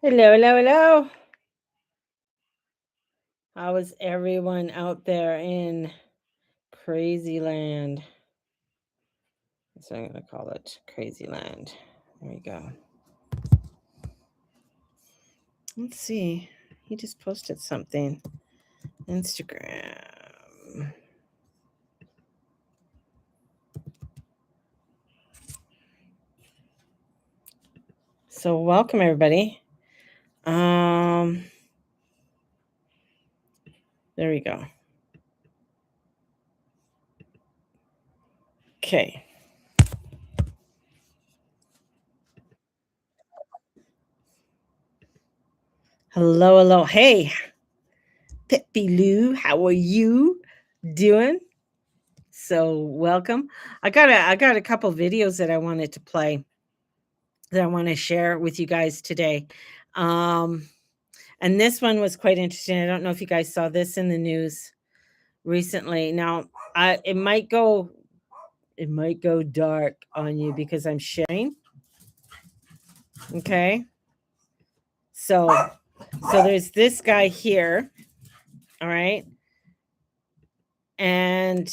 Hello, hello, hello. How is everyone out there in crazy land? So I'm going to call it crazy land. There we go. Let's see. He just posted something. Instagram. So welcome everybody. There we go. Okay. Hello, hello. Hey, Peppy Lou, how are you doing? So welcome. I got a couple videos that I wanted to play that I want to share with you guys today. And this one was quite interesting. I don't know if you guys saw this in the news recently. Now, it might go dark on you because I'm sharing. Okay. So there's this guy here. All right. And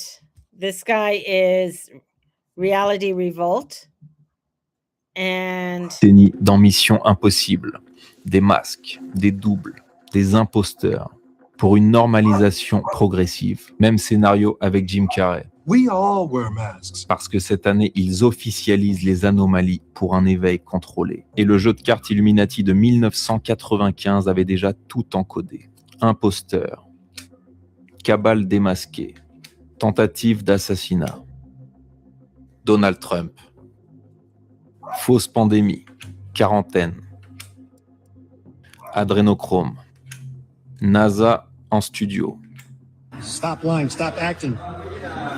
this guy is Reality Revolt. And dans Mission Impossible, des masques, des doubles, des imposteurs, pour une normalisation progressive. Même scénario avec Jim Carrey. We all wear masks. Parce que cette année, ils officialisent les anomalies pour un éveil contrôlé. Et le jeu de cartes Illuminati de 1995 avait déjà tout encodé. Imposteur, cabale démasquée, tentative d'assassinat, Donald Trump, fausse pandémie, quarantaine, adrénochrome, NASA en studio, Stop lying, stop acting.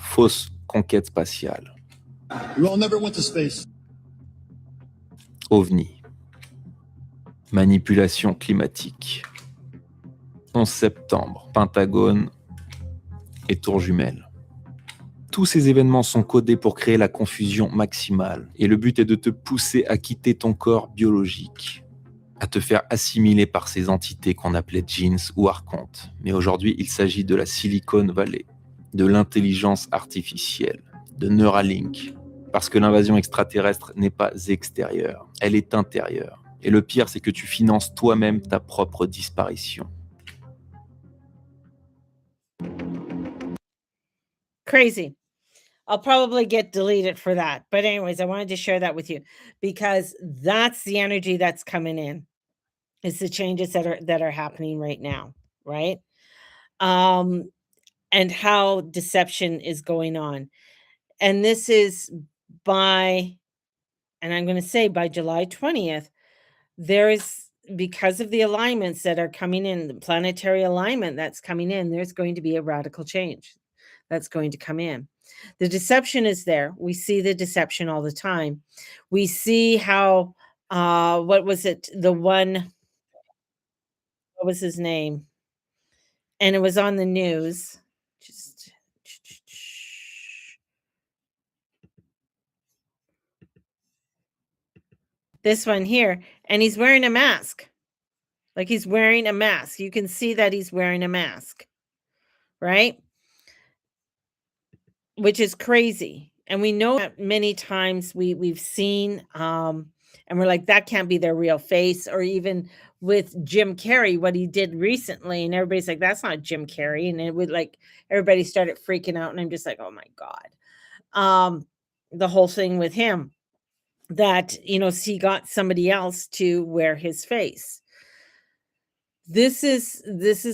fausse conquête spatiale, You all never went to space. OVNI, manipulation climatique, 11 septembre, Pentagone et tour jumelle. Tous ces événements sont codés pour créer la confusion maximale. Et le but est de te pousser à quitter ton corps biologique, à te faire assimiler par ces entités qu'on appelait djinns ou archontes. Mais aujourd'hui, il s'agit de la Silicon Valley, de l'intelligence artificielle, de Neuralink. Parce que l'invasion extraterrestre n'est pas extérieure, elle est intérieure. Et le pire, c'est que tu finances toi-même ta propre disparition. crazy. I'll probably get deleted for that. But anyways, I wanted to share that with you because that's the energy that's coming in. It's the changes that are happening right now, right? And how deception is going on. And this is by, and I'm going to say by July 20th, there is, because of the alignments that are coming in, the planetary alignment that's coming in, there's going to be a radical change that's going to come in. The deception is there. We see the deception all the time. We see how, what was it? The one, what was his name? And it was on the news. Just this one here. And he's wearing a mask. Like he's wearing a mask. You can see that he's wearing a mask. Right? Which is crazy. And we know that many times we've seen and we're like, that can't be their real face. Or even with Jim Carrey, what he did recently, and everybody's like, that's not Jim Carrey. And it would like everybody started freaking out. And I'm just like, oh my God. The whole thing with him that, you know, he got somebody else to wear his face. This is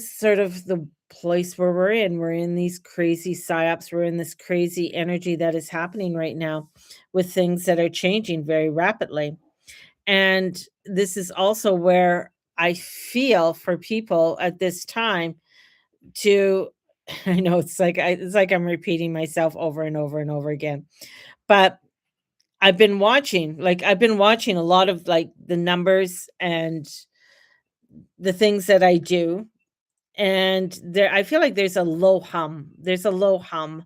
sort of the place where we're in. We're in these crazy psyops. We're in this crazy energy that is happening right now with things that are changing very rapidly. And this is also where I feel for people at this time to, I know it's like I'm repeating myself over and over and over again, but I've been watching a lot of like the numbers and the things that I do. And there, I feel like there's a low hum. There's a low hum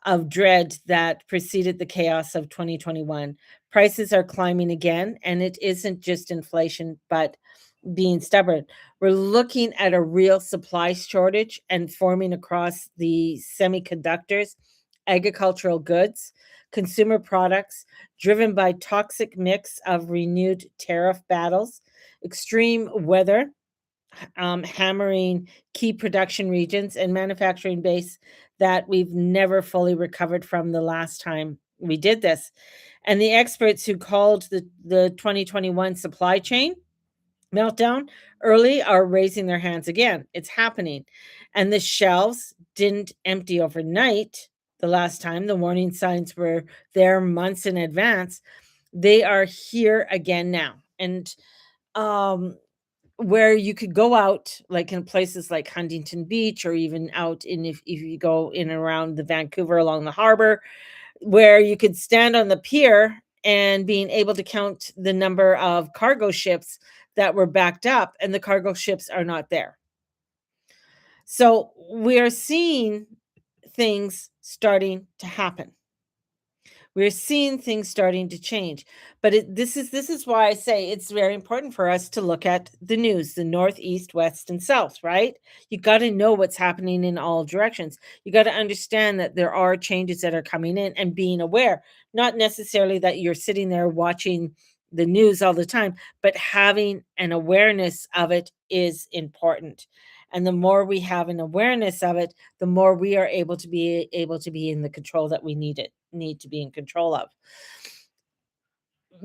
of dread that preceded the chaos of 2021. Prices are climbing again, and it isn't just inflation, but being stubborn. We're looking at a real supply shortage and forming across the semiconductors, agricultural goods, consumer products, driven by toxic mix of renewed tariff battles, extreme weather, hammering key production regions and manufacturing base that we've never fully recovered from the last time we did this. And the experts who called the 2021 supply chain meltdown early are raising their hands again. It's happening. And the shelves didn't empty overnight the last time. The warning signs were there months in advance. They are here again now. And where you could go out, like in places like Huntington Beach, or even out in, if you go in and around the Vancouver along the harbor, where you could stand on the pier and being able to count the number of cargo ships that were backed up, and the cargo ships are not there. So we are seeing things starting to happen. We're seeing things starting to change. But this is why I say it's very important for us to look at the news, the north, east, west, and south, right? You got to know what's happening in all directions. You got to understand that there are changes that are coming in, and being aware, not necessarily that you're sitting there watching the news all the time, but having an awareness of it is important. And the more we have an awareness of it, the more we are able to be in the control that we need to be in control of.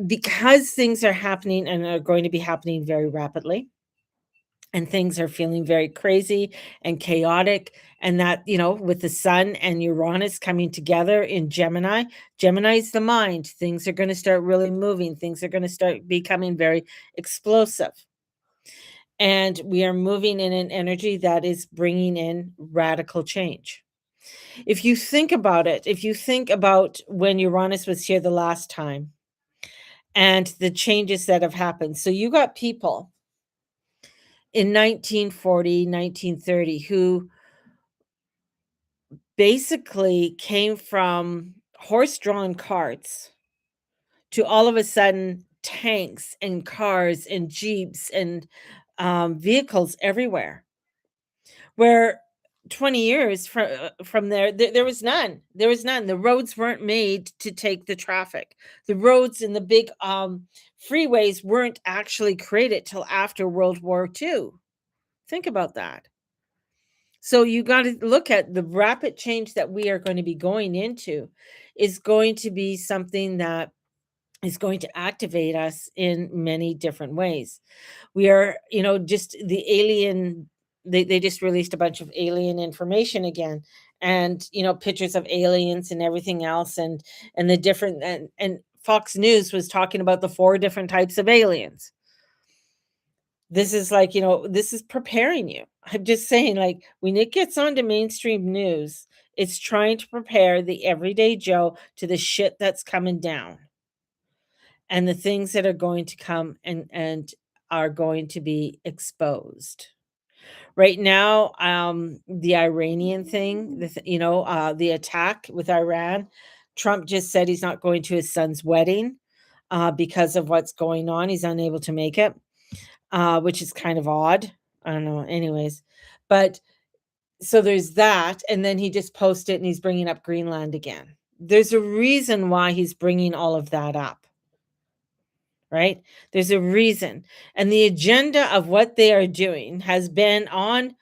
Because things are happening and are going to be happening very rapidly, and things are feeling very crazy and chaotic, and that, with the sun and Uranus coming together in Gemini, Gemini is the mind. Things are going to start really moving. Things are going to start becoming very explosive. And we are moving in an energy that is bringing in radical change. If you think about it, if you think about when Uranus was here the last time and the changes that have happened. So you got people in 1940, 1930 who basically came from horse-drawn carts to all of a sudden tanks and cars and jeeps and vehicles everywhere. Where 20 years from there, there was none. There was none. The roads weren't made to take the traffic. The roads and the big freeways weren't actually created till after World War II. Think about that. So you got to look at the rapid change that we are going to be going into is going to be something that is going to activate us in many different ways. We are, just the alien, they just released a bunch of alien information again, and pictures of aliens and everything else, and the different, and Fox News was talking about the 4 different types of aliens. This is like, this is preparing you. I'm just saying, like, when it gets onto mainstream news, it's trying to prepare the everyday Joe to the shit that's coming down, and the things that are going to come and are going to be exposed. Right now, the Iranian thing, the attack with Iran, Trump just said he's not going to his son's wedding because of what's going on. He's unable to make it, which is kind of odd. I don't know. Anyways, but so there's that. And then he just posted and he's bringing up Greenland again. There's a reason why he's bringing all of that up. Right? There's a reason. And the agenda of what they are doing has been on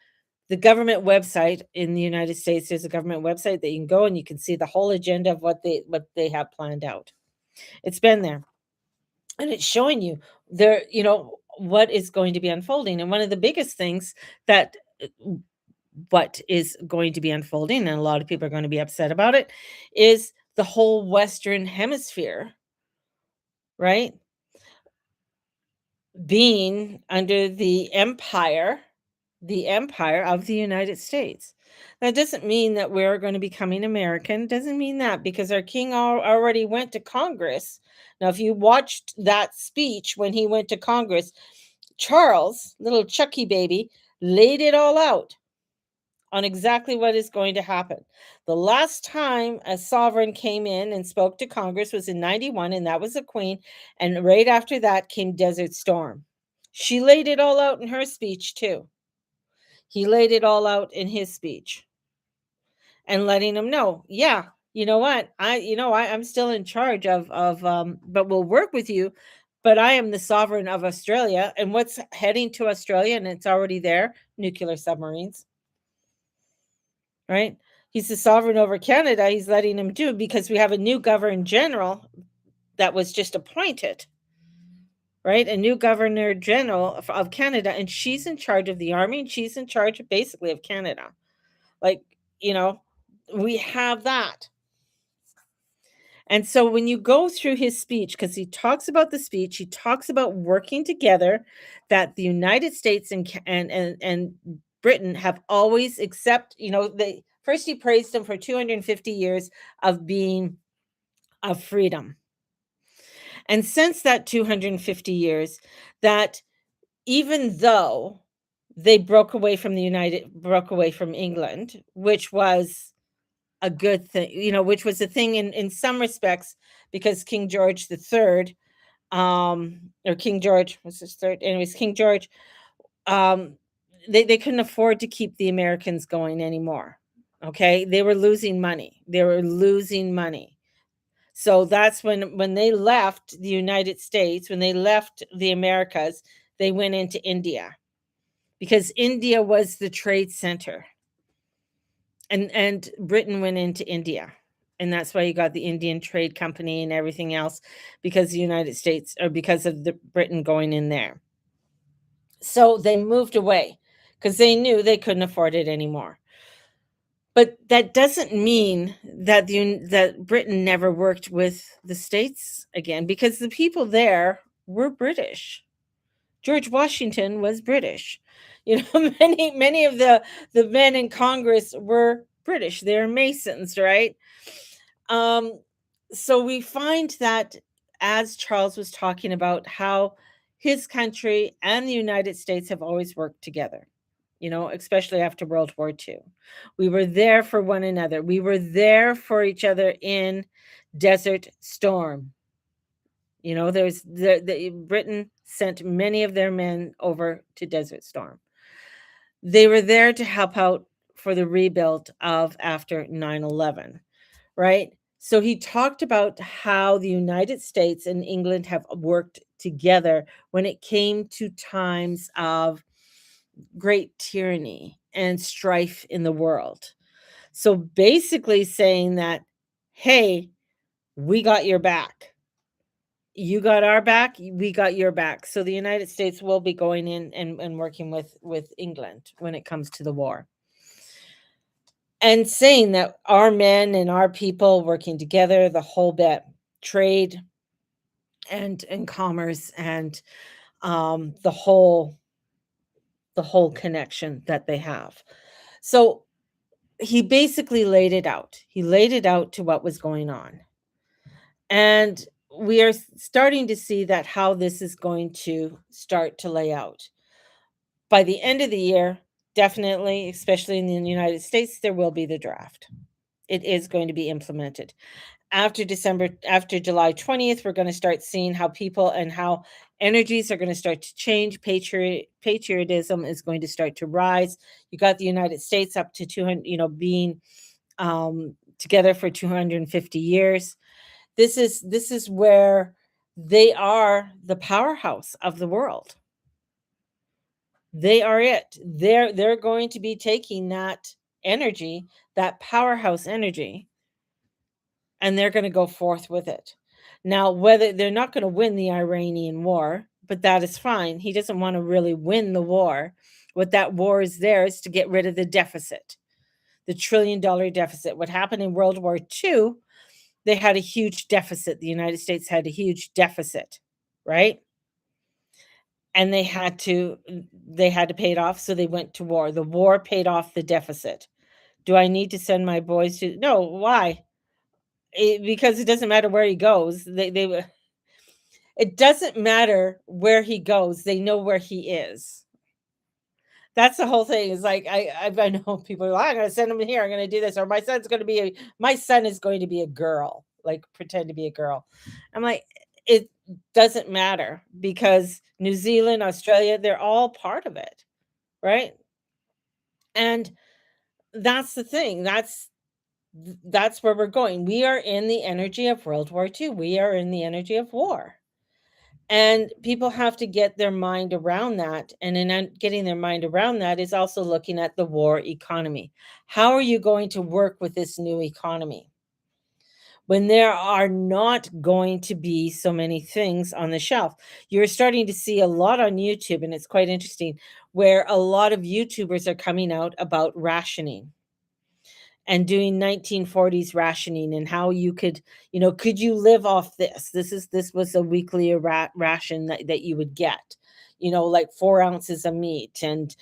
the government website in the United States. There's a government website that you can go and you can see the whole agenda of what they have planned out. It's been there. And it's showing you there, what is going to be unfolding. And one of the biggest things that what is going to be unfolding, and a lot of people are going to be upset about it, is the whole Western hemisphere, right? Being under the empire of the United States. That doesn't mean that we're going to be becoming American. Doesn't mean that, because our king already went to Congress. Now, if you watched that speech when he went to Congress, Charles, little Chucky baby, laid it all out on exactly what is going to happen. The last time a sovereign came in and spoke to Congress was in 91, and that was the Queen. And right after that came Desert Storm. She laid it all out in her speech too. He laid it all out in his speech and letting them know, yeah, you know what? I'm still in charge but we'll work with you, but I am the sovereign of Australia. And what's heading to Australia, and it's already there, nuclear submarines, right? He's the sovereign over Canada. He's letting him do, because we have a new governor general that was just appointed, right? A new governor general of Canada, and she's in charge of the army, and she's in charge basically of Canada. Like, we have that. And so when you go through his speech, because he talks about the speech, he talks about working together, that the United States and Britain have always they first, he praised them for 250 years of freedom. And since that 250 years, that even though they broke away from England, which was a good thing, which was a thing in some respects, because King George the Third, or King George was his third, anyways, King George, um, they couldn't afford to keep the Americans going anymore. Okay, they were losing money. So that's when they left the United States, when they left the Americas, they went into India, because India was the trade center. And Britain went into India. And that's why you got the Indian Trade Company and everything else, because the United States, or because of the Britain going in there. So they moved away because they knew they couldn't afford it anymore. But that doesn't mean that that Britain never worked with the States again, because the people there were British. George Washington was British. Many of the men in Congress were British. They're Masons, right? So we find that, as Charles was talking about, how his country and the United States have always worked together, especially after World War II. We were there for one another. We were there for each other in Desert Storm. Britain sent many of their men over to Desert Storm. They were there to help out for the rebuild of after 9/11, right? So he talked about how the United States and England have worked together when it came to times of great tyranny and strife in the world. So basically saying that, hey, we got your back. You got our back, we got your back. So the United States will be going in and working with England when it comes to the war. And saying that our men and our people working together, the whole bit, trade and commerce, and the whole connection that they have. So he basically laid it out. He laid it out to what was going on. And we are starting to see that how this is going to start to lay out. By the end of the year, definitely, especially in the United States, there will be the draft. It is going to be implemented. After July 20th, we're going to start seeing how people and how energies are going to start to change. Patriotism is going to start to rise. You got the United States up to 200, being together for 250 years. This is where they are the powerhouse of the world. They are it. They're going to be taking that energy, that powerhouse energy, and they're going to go forth with it. Now, whether they're not going to win the Iranian war, but that is fine. He doesn't want to really win the war. What that war is there is to get rid of the deficit, the $1 trillion deficit. What happened in World War II, they had a huge deficit. The United States had a huge deficit, right? And they had to pay it off, so they went to war. The war paid off the deficit. Do I need to send my boys to? No, why? Because it doesn't matter where he goes. It doesn't matter where he goes. They know where he is. That's the whole thing. Is like I know people are like, I'm going to send him here. I'm going to do this, or my son is going to be a girl. Like pretend to be a girl. I'm like, doesn't matter because New Zealand, Australia, they're all part of it, right? And that's the thing. That's where we're going. We are in the energy of World War II. We are in the energy of war. And people have to get their mind around that. And in getting their mind around that is also looking at the war economy. How are you going to work with this new economy when there are not going to be so many things on the shelf? You're starting to see a lot on YouTube, and it's quite interesting, where a lot of YouTubers are coming out about rationing and doing 1940s rationing and how you could, could you live off this? This was a weekly ration that you would get, like 4 ounces of meat and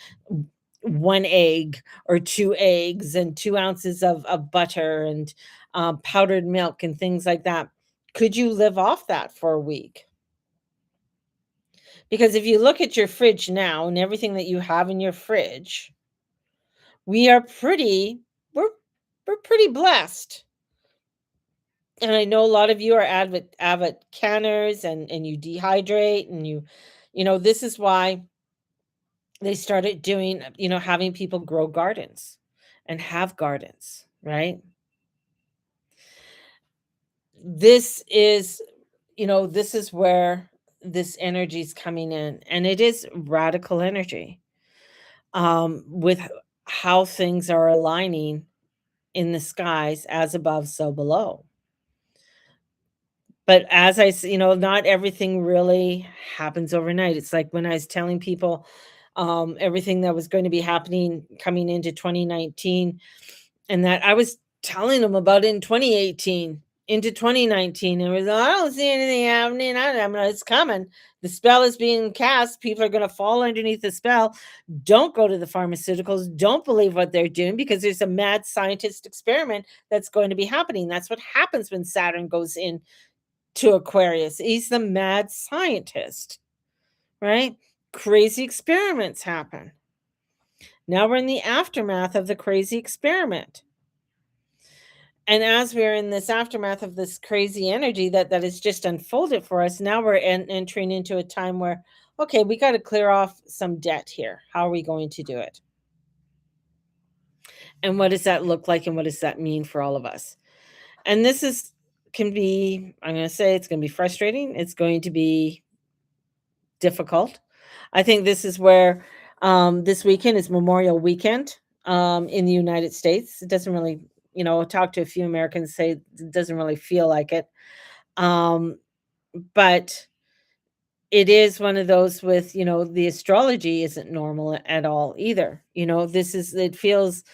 one egg or two eggs and 2 ounces of butter and powdered milk and things like that. Could you live off that for a week? Because if you look at your fridge now and everything that you have in your fridge, we are pretty, we're pretty blessed. And I know a lot of you are avid canners and you dehydrate and this is why they started doing, having people grow gardens and have gardens, right? This is, this is where this energy is coming in, and it is radical energy, with how things are aligning in the skies, as above, so below. But as I not everything really happens overnight. It's like when I was telling people, everything that was going to be happening coming into 2019, and that I was telling them about in 2018 into 2019, and it was, I don't see anything happening. I'm like, it's coming. The spell is being cast. People are going to fall underneath the spell. Don't go to the pharmaceuticals. Don't believe what they're doing, because there's a mad scientist experiment that's going to be happening. That's what happens when Saturn goes in to Aquarius. He's the mad scientist, right? Crazy experiments happen. Now we're in the aftermath of the crazy experiment. And as we're in this aftermath of this crazy energy that is just unfolded for us, now we're entering into a time where, okay, we got to clear off some debt here. How are we going to do it? And what does that look like? And what does that mean for all of us? And this can be, I'm going to say, it's going to be frustrating. It's going to be difficult. I think this is where this weekend is Memorial Weekend in the United States. It doesn't really, talk to a few Americans, say it doesn't really feel like it. But it is one of those with, the astrology isn't normal at all either. It feels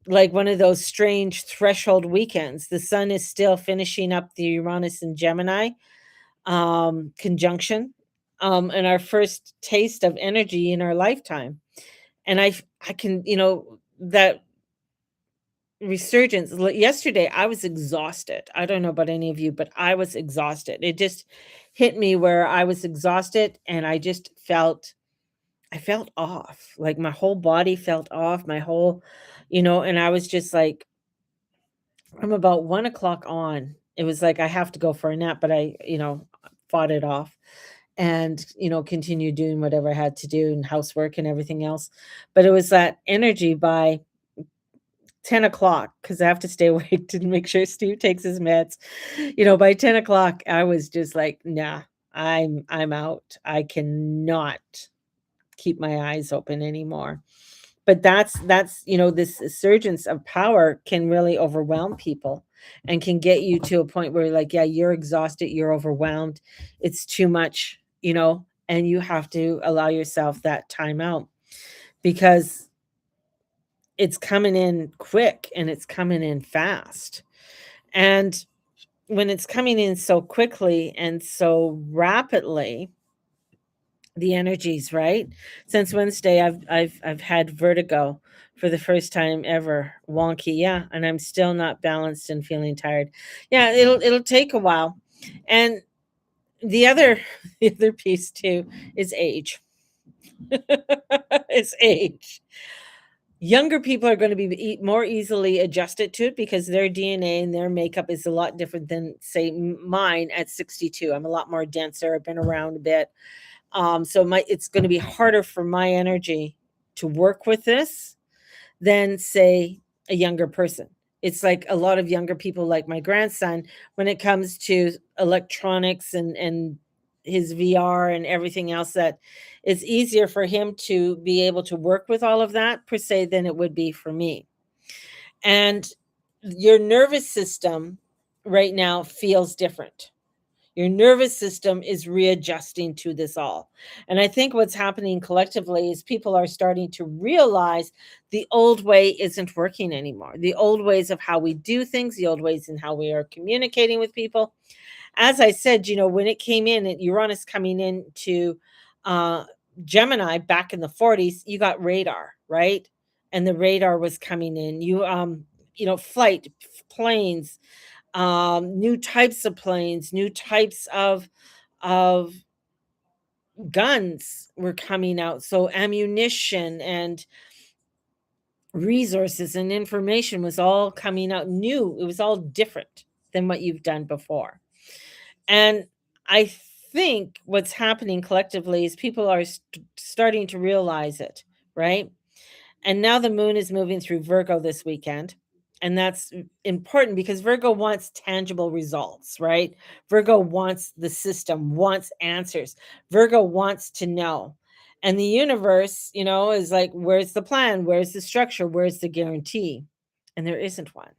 like one of those strange threshold weekends. The sun is still finishing up the Uranus and Gemini conjunction, and our first taste of energy in our lifetime. And I can, that resurgence. Yesterday, I was exhausted. I don't know about any of you, but I was exhausted. It just hit me where I was exhausted, and I felt off. Like my whole body felt off. My whole, and I was just like, from about 1 o'clock on, it was like I have to go for a nap, but I, fought it off and, continued doing whatever I had to do and housework and everything else. But it was that energy by 10 o'clock, because I have to stay awake to make sure Steve takes his meds. By 10 o'clock, I was just like, nah, I'm out. I cannot keep my eyes open anymore. But that's this surgence of power can really overwhelm people and can get you to a point where, like, yeah, you're exhausted, you're overwhelmed, it's too much, and you have to allow yourself that time out, because it's coming in quick and it's coming in fast. And when it's coming in so quickly and so rapidly, the energies, right? Since Wednesday, I've had vertigo for the first time ever. Wonky, yeah, and I'm still not balanced and feeling tired. Yeah, it'll take a while. And the other the other piece too is age. It's age. Younger people are going to be more easily adjusted to it because their DNA and their makeup is a lot different than, say, mine at 62. I'm a lot more denser. I've been around a bit. So it's going to be harder for my energy to work with this than, say, a younger person. It's like a lot of younger people, like my grandson, when it comes to electronics and his VR and everything else, that it's easier for him to be able to work with all of that per se than it would be for me. And your nervous system right now feels different. Your nervous system is readjusting to this all. And I think what's happening collectively is people are starting to realize the old way isn't working anymore. The old ways of how we do things, the old ways in how we are communicating with people. As I said, when it came in, Uranus coming into Gemini back in the 40s, you got radar, right? And the radar was coming in. Flight, planes, new types of planes, new types of guns were coming out. So ammunition and resources and information was all coming out new. It was all different than what you've done before. And I think what's happening collectively is people are starting to realize it, right? And now the moon is moving through Virgo this weekend. And that's important because Virgo wants tangible results, right? Virgo wants the system, wants answers. Virgo wants to know. And the universe, is like, where's the plan? Where's the structure? Where's the guarantee? And there isn't one.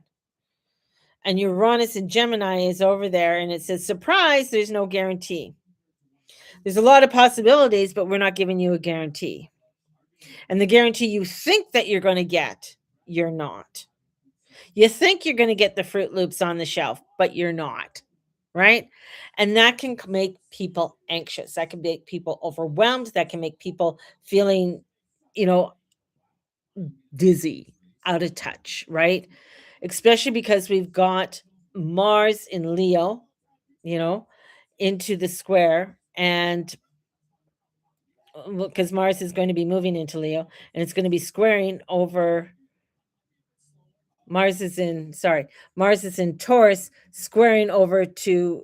And Uranus and Gemini is over there and it says, surprise, there's no guarantee. There's a lot of possibilities, but we're not giving you a guarantee. And the guarantee you think that you're going to get, you're not. You think you're going to get the Fruit Loops on the shelf, but you're not, right? And that can make people anxious. That can make people overwhelmed. That can make people feeling, dizzy, out of touch, right? Especially because we've got Mars in Leo, into the square, and because Mars is going to be moving into Leo and it's going to be squaring over Mars is in Taurus, squaring over to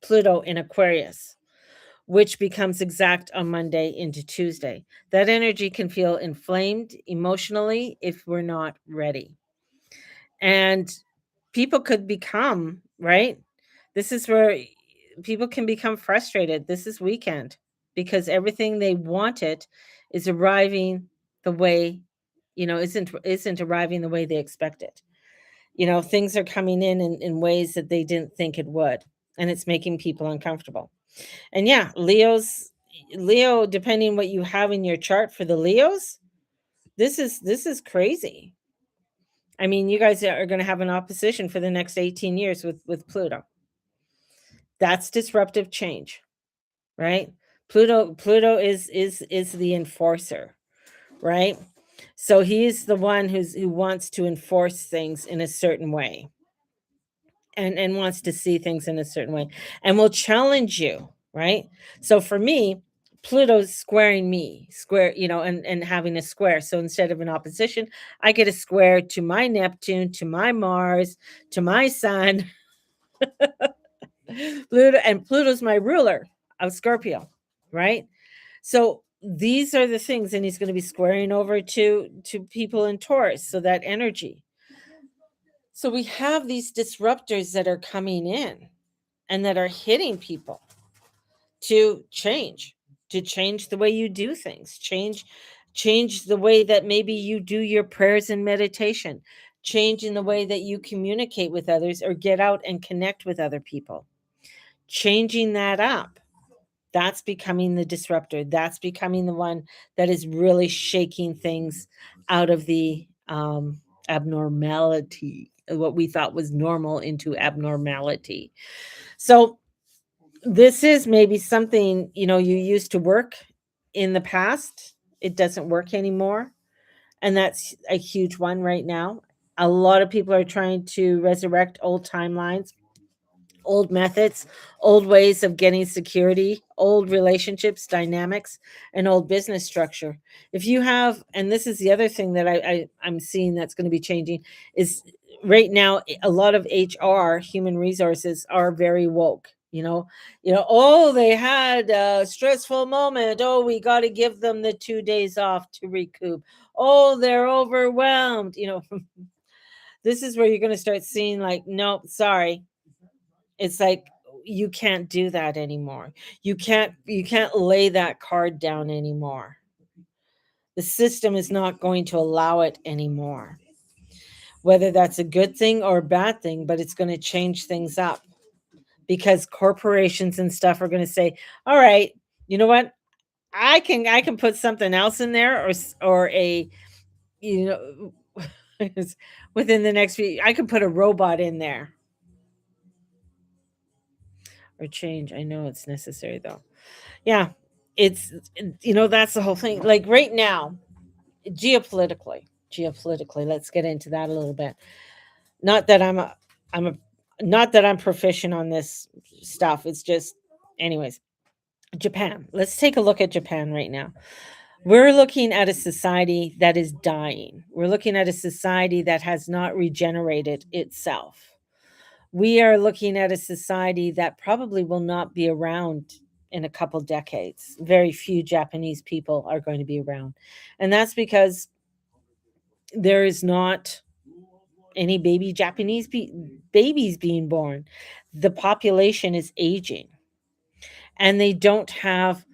Pluto in Aquarius, which becomes exact on Monday into Tuesday. That energy can feel inflamed emotionally if we're not ready. And people could become, right? This is where people can become frustrated. This is weekend because everything they wanted is arriving the way, isn't arriving the way they expected. Things are coming in ways that they didn't think it would, and it's making people uncomfortable. And yeah, Leo, depending what you have in your chart for the Leos, this is crazy. I mean, you guys are going to have an opposition for the next 18 years with Pluto. That's disruptive change, right? Pluto is the enforcer, right? So he's the one who wants to enforce things in a certain way and wants to see things in a certain way and will challenge you, right? So for me, Pluto's squaring me, and having a square. So instead of an opposition, I get a square to my Neptune, to my Mars, to my Sun. Pluto's my ruler of Scorpio, right? So these are the things, and he's going to be squaring over to people in Taurus. So that energy. So we have these disruptors that are coming in and that are hitting people to change the way you do things, change the way that maybe you do your prayers and meditation, change in the way that you communicate with others or get out and connect with other people. Changing that up. That's becoming the disruptor. That's becoming the one that is really shaking things out of the abnormality, what we thought was normal into abnormality. So this is maybe something, you used to work in the past. It doesn't work anymore. And that's a huge one right now. A lot of people are trying to resurrect old timelines, old methods, old ways of getting security, old relationships, dynamics, and old business structure. If you have, and this is the other thing that I'm seeing that's going to be changing, is right now a lot of HR, human resources, are very woke. Oh, they had a stressful moment. Oh, we got to give them the 2 days off to recoup. Oh, they're overwhelmed. This is where you're going to start seeing like, nope, sorry. It's like you can't do that anymore. You can't lay that card down anymore. The system is not going to allow it anymore. Whether that's a good thing or a bad thing, but it's going to change things up because corporations and stuff are going to say, "All right, you know what? I can put something else in there or a you know within the next few I can put a robot in there or change. I know it's necessary though." Yeah, it's that's the whole thing. Like right now, geopolitically, let's get into that a little bit. Not that I'm a not that I'm proficient on this stuff. It's just anyways, Japan. Let's take a look at Japan right now. We're looking at a society that is dying. We're looking at a society that has not regenerated itself. We are looking at a society that probably will not be around in a couple decades. Very few Japanese people are going to be around. And that's because there is not any babies being born. The population is aging. And they don't have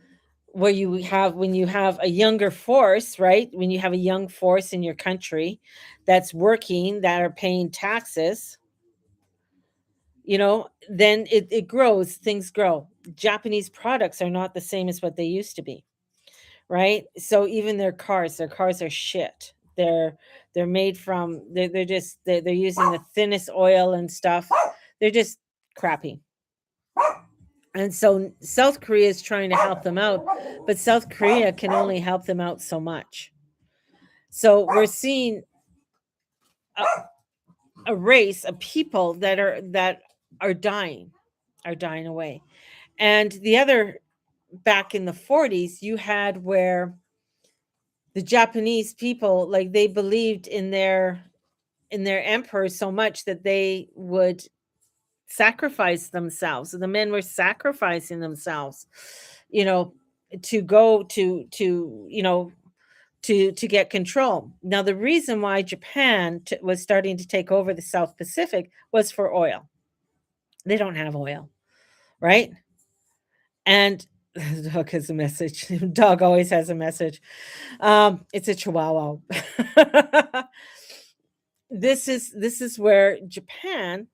where you have when you have a younger force, right? When you have a young force in your country that's working, that are paying taxes, then it grows, things grow. Japanese products are not the same as what they used to be, right? So even their cars are shit. They're made from they're using the thinnest oil and stuff. They're just crappy. And so South Korea is trying to help them out, but South Korea can only help them out so much. So we're seeing a race of people that are dying away. And the other, back in the 40s, you had where the Japanese people, like, they believed in their emperor so much that they would sacrifice themselves. So the men were sacrificing themselves, you know, to go to get control. Now, the reason why Japan was starting to take over the South Pacific was for oil. They don't have oil, right? And the dog has a message. Dog always has a message. It's a Chihuahua. This is where Japan,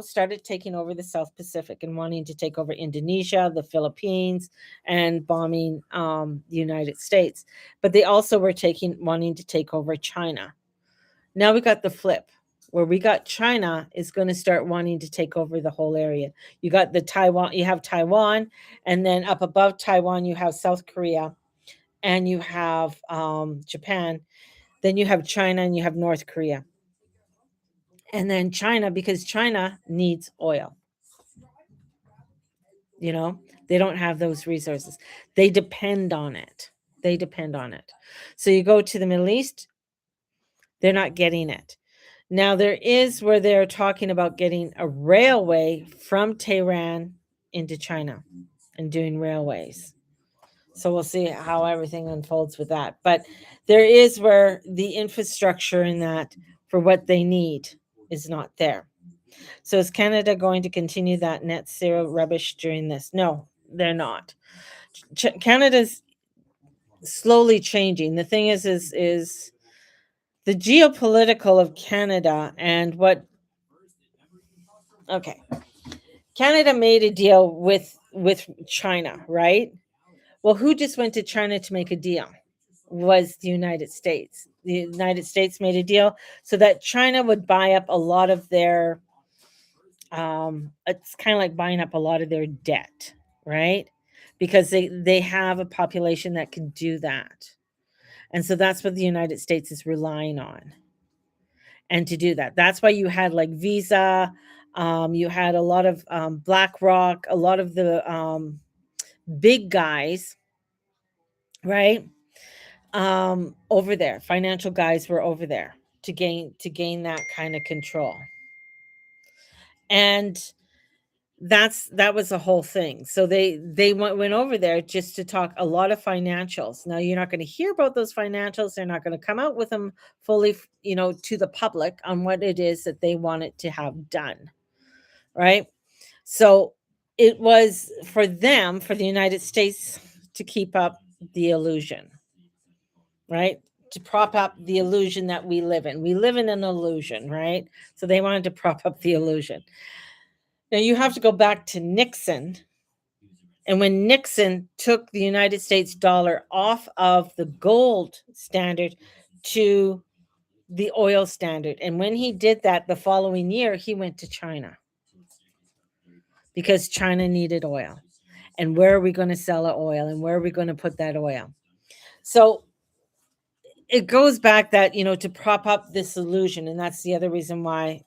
started taking over the South Pacific and wanting to take over Indonesia, the Philippines, and bombing the United States. But they also were wanting to take over China. Now we got the flip, where we got China is going to start wanting to take over the whole area. You have Taiwan, and then up above Taiwan you have South Korea, and you have Japan. Then you have China, and you have North Korea. And then China, because China needs oil. They don't have those resources. They depend on it. So you go to the Middle East, they're not getting it. Now, there is where they're talking about getting a railway from Tehran into China and doing railways. So we'll see how everything unfolds with that. But there is where the infrastructure in that for what they need is not there. So is Canada going to continue that net zero rubbish during this? No, they're not. Canada's slowly changing. The thing is the geopolitical of Canada and what. Okay, Canada made a deal with China, right? Well, who just went to China to make a deal? Was the United States. The United States made a deal so that China would buy up a lot of their it's kind of like buying up a lot of their debt, right? Because they have a population that can do that. And so that's what the United States is relying on. And to do that, that's why you had like Visa, You had a lot of BlackRock, a lot of the big guys, right? Over there, financial guys were over there to gain that kind of control. And that was the whole thing. So they went over there just to talk a lot of financials. Now you're not going to hear about those financials. They're not going to come out with them fully, to the public on what it is that they wanted to have done, right? So it was for them, for the United States, to keep up the illusion, right? To prop up the illusion that we live in. We live in an illusion, right? So they wanted to prop up the illusion. Now you have to go back to Nixon. And when Nixon took the United States dollar off of the gold standard to the oil standard, and when he did that the following year, he went to China because China needed oil. And where are we going to sell our oil? And where are we going to put that oil? So it goes back that, to prop up this illusion. And that's the other reason why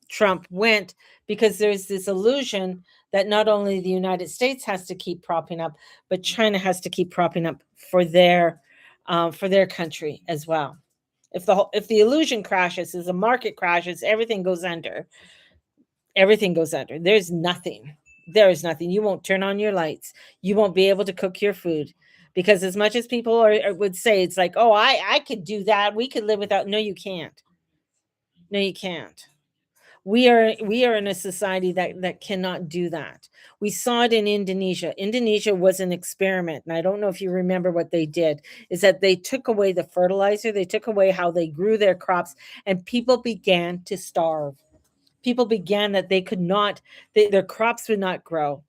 Trump went, because there's this illusion that not only the United States has to keep propping up, but China has to keep propping up for their country as well. If the illusion crashes, as the market crashes, everything goes under. Everything goes under. There's nothing. There is nothing. You won't turn on your lights. You won't be able to cook your food, because as much as people would say, it's like, oh, I could do that. We could live without. No, you can't. No, you can't. We are in a society that cannot do that. We saw it in Indonesia. Indonesia was an experiment, and I don't know if you remember what they did. Is that they took away the fertilizer, they took away how they grew their crops, and people began to starve. People began that they could not, their crops would not grow.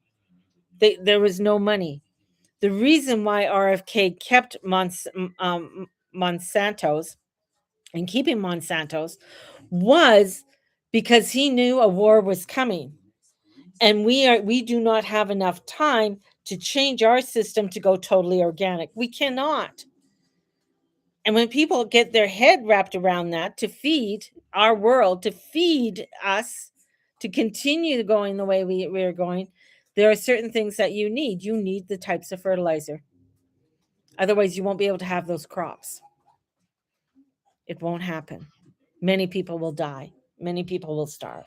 There was no money. The reason why RFK kept Monsanto's and keeping Monsanto's was because he knew a war was coming, and we do not have enough time to change our system to go totally organic. We cannot. And when people get their head wrapped around that, to feed our world, to feed us, to continue going the way we're going, there are certain things that you need. You need the types of fertilizer. Otherwise, you won't be able to have those crops. It won't happen. Many people will die. Many people will starve.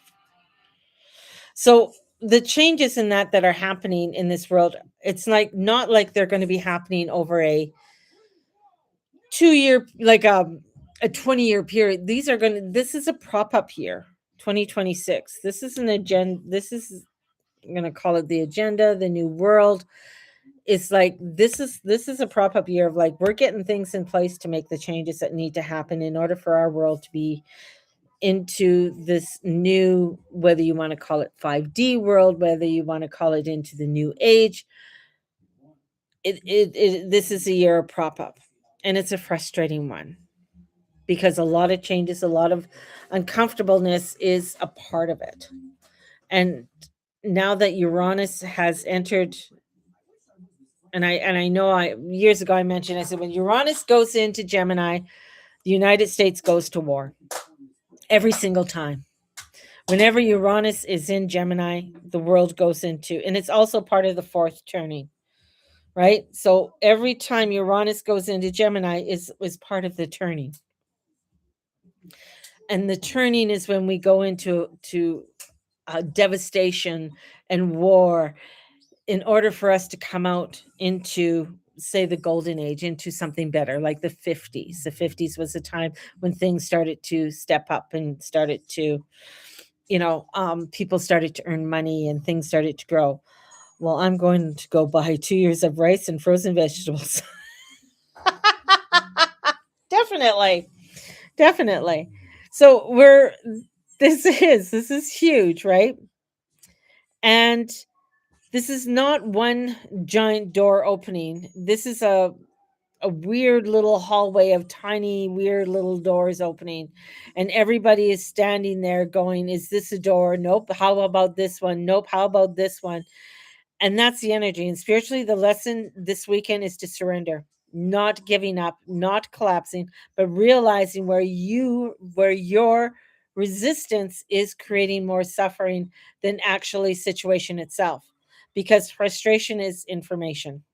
So the changes in that are happening in this world, it's like not like they're going to be happening over a 2-year, like a 20-year period. This is a prop up year, 2026. This is an agenda. I'm going to call it the agenda, the new world. It's like this is a prop up year of like, we're getting things in place to make the changes that need to happen in order for our world to be into this new, whether you want to call it 5D world, whether you want to call it into the new age. This is a year of prop up, and it's a frustrating one because a lot of changes, a lot of uncomfortableness is a part of it. And now that Uranus has entered, and I know years ago I mentioned, I said, when Uranus goes into Gemini, the United States goes to war every single time. Whenever Uranus is in Gemini, the world goes into, and it's also part of the fourth turning, right? So every time Uranus goes into Gemini is part of the turning. And the turning is when we go into devastation and war, in order for us to come out into, say, the golden age, into something better, like the 50s. The 50s was a time when things started to step up and started to, people started to earn money and things started to grow. Well, I'm going to go buy 2 years of rice and frozen vegetables. Definitely. So this is huge, right? And this is not one giant door opening. This is a weird little hallway of tiny, weird little doors opening. And everybody is standing there going, is this a door? Nope. How about this one? Nope. How about this one? And that's the energy. And spiritually, the lesson this weekend is to surrender, not giving up, not collapsing, but realizing where your resistance is creating more suffering than actually situation itself, because frustration is information.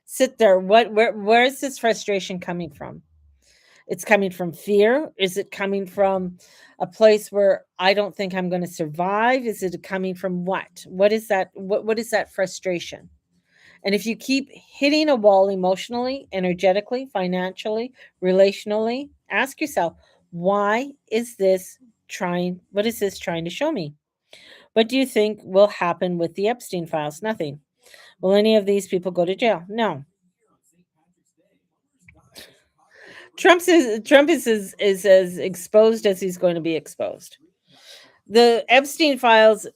Sit there. Where is this frustration coming from? It's coming from fear. Is it coming from a place where I don't think I'm going to survive? Is it coming from what? What is that? What is that frustration? And if you keep hitting a wall emotionally, energetically, financially, relationally, ask yourself, why is this what is this trying to show me? What do you think will happen with the Epstein files? Nothing. Will any of these people go to jail? No. Trump is as exposed as he's going to be exposed. The Epstein files,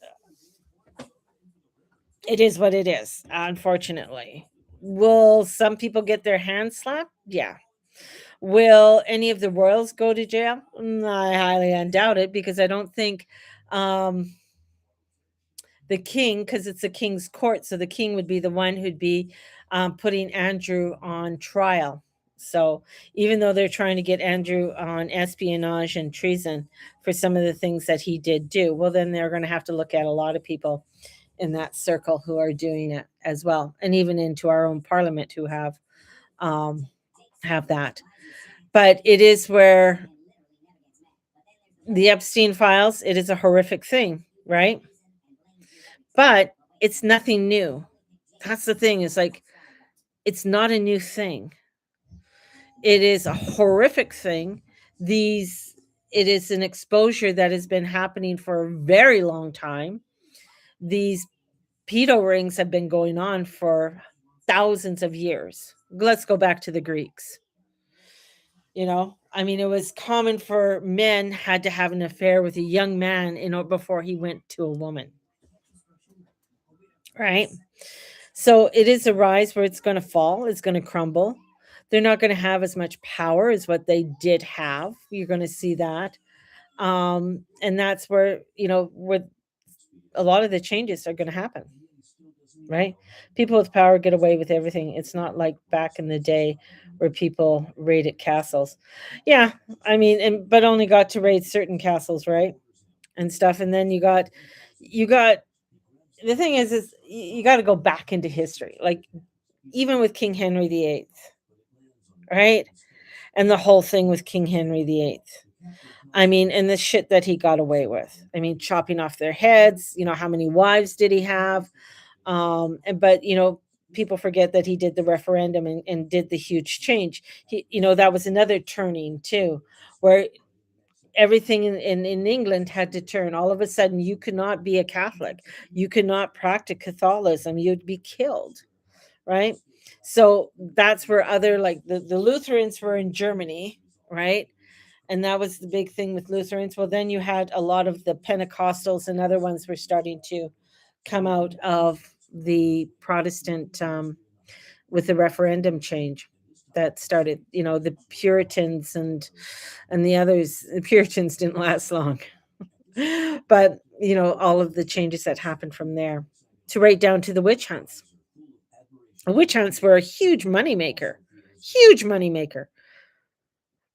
it is what it is, unfortunately. Will some people get their hands slapped? Yeah. Will any of the royals go to jail? I highly doubt it, because I don't think um, the king, because it's a king's court, so the king would be the one who'd be putting Andrew on trial. So even though they're trying to get Andrew on espionage and treason for some of the things that he did do, well, then they're going to have to look at a lot of people in that circle who are doing it as well, and even into our own parliament who um, have that. But it is where the Epstein files, it is a horrific thing, right? But it's nothing new. That's the thing. It's like, it's not a new thing. It is a horrific thing. It is an exposure that has been happening for a very long time. These pedo rings have been going on for thousands of years. Let's go back to the Greeks. I mean, it was common for men had to have an affair with a young man before he went to a woman. Right? So it is a rise where it's going to fall, it's going to crumble. They're not going to have as much power as what they did have. You're going to see that. And that's where a lot of the changes are going to happen. Right? People with power get away with everything. It's not like back in the day where people raided castles. Yeah, I mean, but only got to raid certain castles, right? And stuff. And then you got the thing is you got to go back into history. Like, even with King Henry VIII, right? And the whole thing with King Henry VIII. I mean, and the shit that he got away with. I mean, chopping off their heads. How many wives did he have? But people forget that he did the referendum and did the huge change. That was another turning too, where everything in England had to turn. All of a sudden, you could not be a Catholic. You could not practice Catholicism. You'd be killed, right? So that's where other, like the Lutherans were in Germany, right? And that was the big thing with Lutherans. Well, then you had a lot of the Pentecostals and other ones were starting to come out of the Protestant with the referendum change that started. The Puritans and the others. The Puritans didn't last long, but all of the changes that happened from there, to right down to the witch hunts. The witch hunts were a huge moneymaker,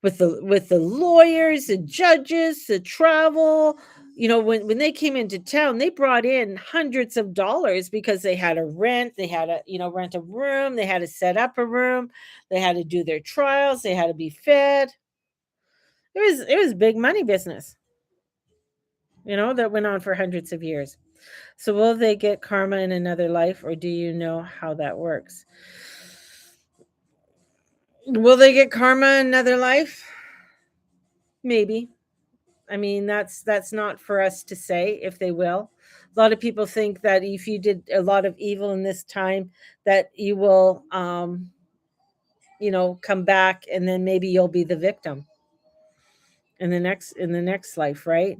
with the lawyers, the judges, the travel. When they came into town, they brought in hundreds of dollars because they had to rent a room, they had to set up a room, they had to do their trials, they had to be fed. It was big money business, that went on for hundreds of years. So will they get karma in another life, or do you know how that works? Will they get karma in another life? Maybe. I mean, that's not for us to say if they will. A lot of people think that if you did a lot of evil in this time, that you will, come back, and then maybe you'll be the victim in the next life, right?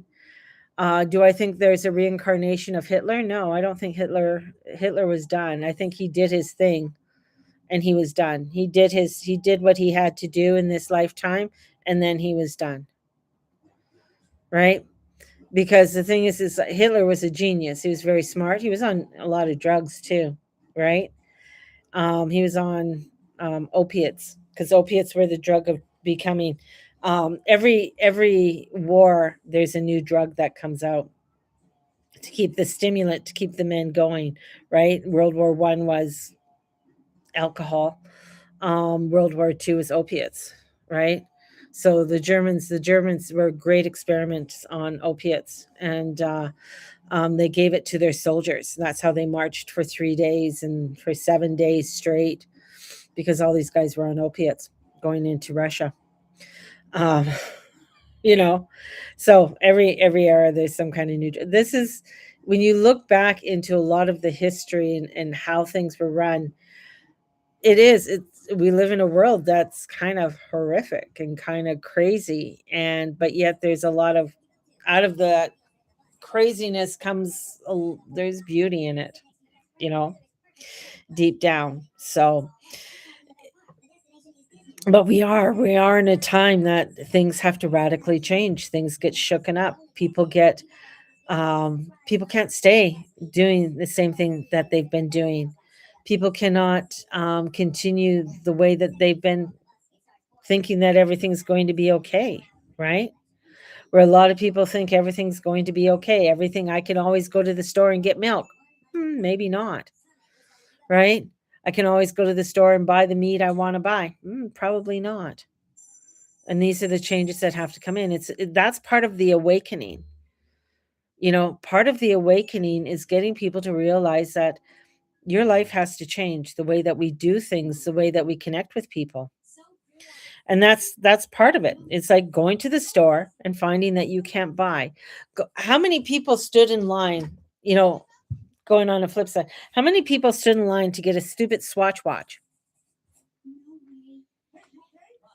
Do I think there's a reincarnation of Hitler? No, I don't think Hitler was done. I think he did his thing, and he was done. He did what he had to do in this lifetime, and then he was done. Right? Because the thing is Hitler was a genius. He was very smart. He was on a lot of drugs too, right? He was on opiates, because opiates were the drug of becoming Every war, there's a new drug that comes out to keep the stimulant, to keep the men going, right? World War One was alcohol. World War II was opiates, right? So the Germans were great experiments on opiates, and they gave it to their soldiers. That's how they marched for 3 days and for 7 days straight, because all these guys were on opiates going into Russia. Um, you know, so every era there's some kind of new. This is when you look back into a lot of the history and how things were run. It's we live in a world that's kind of horrific and kind of crazy, and but yet there's a lot of out of the craziness comes there's beauty in it, you know, deep down. So, but we are in a time that things have to radically change. Things get shooken up. People can't stay doing the same thing that they've been doing. People cannot continue the way that they've been thinking that everything's going to be okay, right? Where a lot of people think everything's going to be okay. Everything, I can always go to the store and get milk. Maybe not, right? I can always go to the store and buy the meat I want to buy. Probably not. And these are the changes that have to come in. That's part of the awakening. You know, part of the awakening is getting people to realize that your life has to change, the way that we do things, the way that we connect with people. And that's part of it. It's like going to the store and finding that you can't buy. How many people stood in line, going on a flip side, how many people stood in line to get a stupid Swatch watch?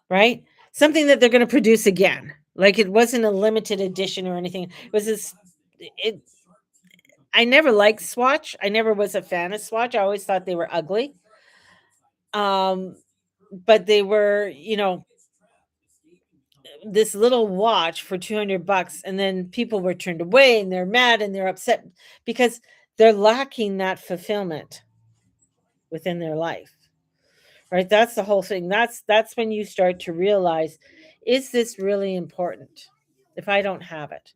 Right? Something that they're going to produce again. Like it wasn't a limited edition or anything. It was this it I never liked Swatch. I never was a fan of Swatch. I always thought they were ugly. Um but they were, this little watch for $200, and then people were turned away and they're mad and they're upset because they're lacking that fulfillment within their life. Right? That's the whole thing. That's when you start to realize, is this really important if I don't have it?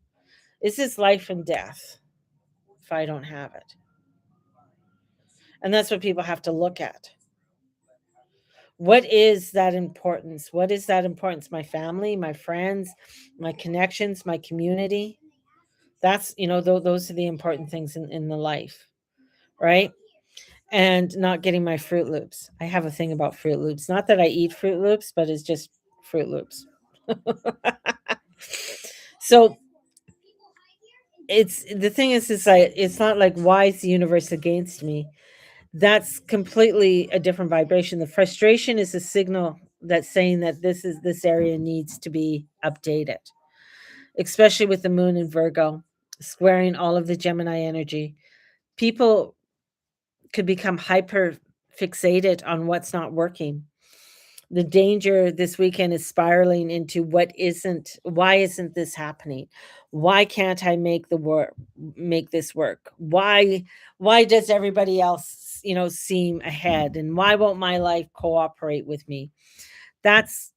Is this life and death if I don't have it? And that's what people have to look at. What is that importance? What is that importance? My family, my friends, my connections, my community. That's, those are the important things in the life, right? And not getting my Fruit Loops. I have a thing about Fruit Loops. Not that I eat Fruit Loops, but it's just Fruit Loops. So it's the thing is like it's not like, why is the universe against me? That's completely a different vibration. The frustration is a signal that's saying that this area needs to be updated, especially with the moon in Virgo squaring all of the Gemini energy. People could become hyper fixated on what's not working. The danger this weekend is spiraling into why isn't this happening? Why can't I make this work? Why does everybody else, seem ahead? And why won't my life cooperate with me? That's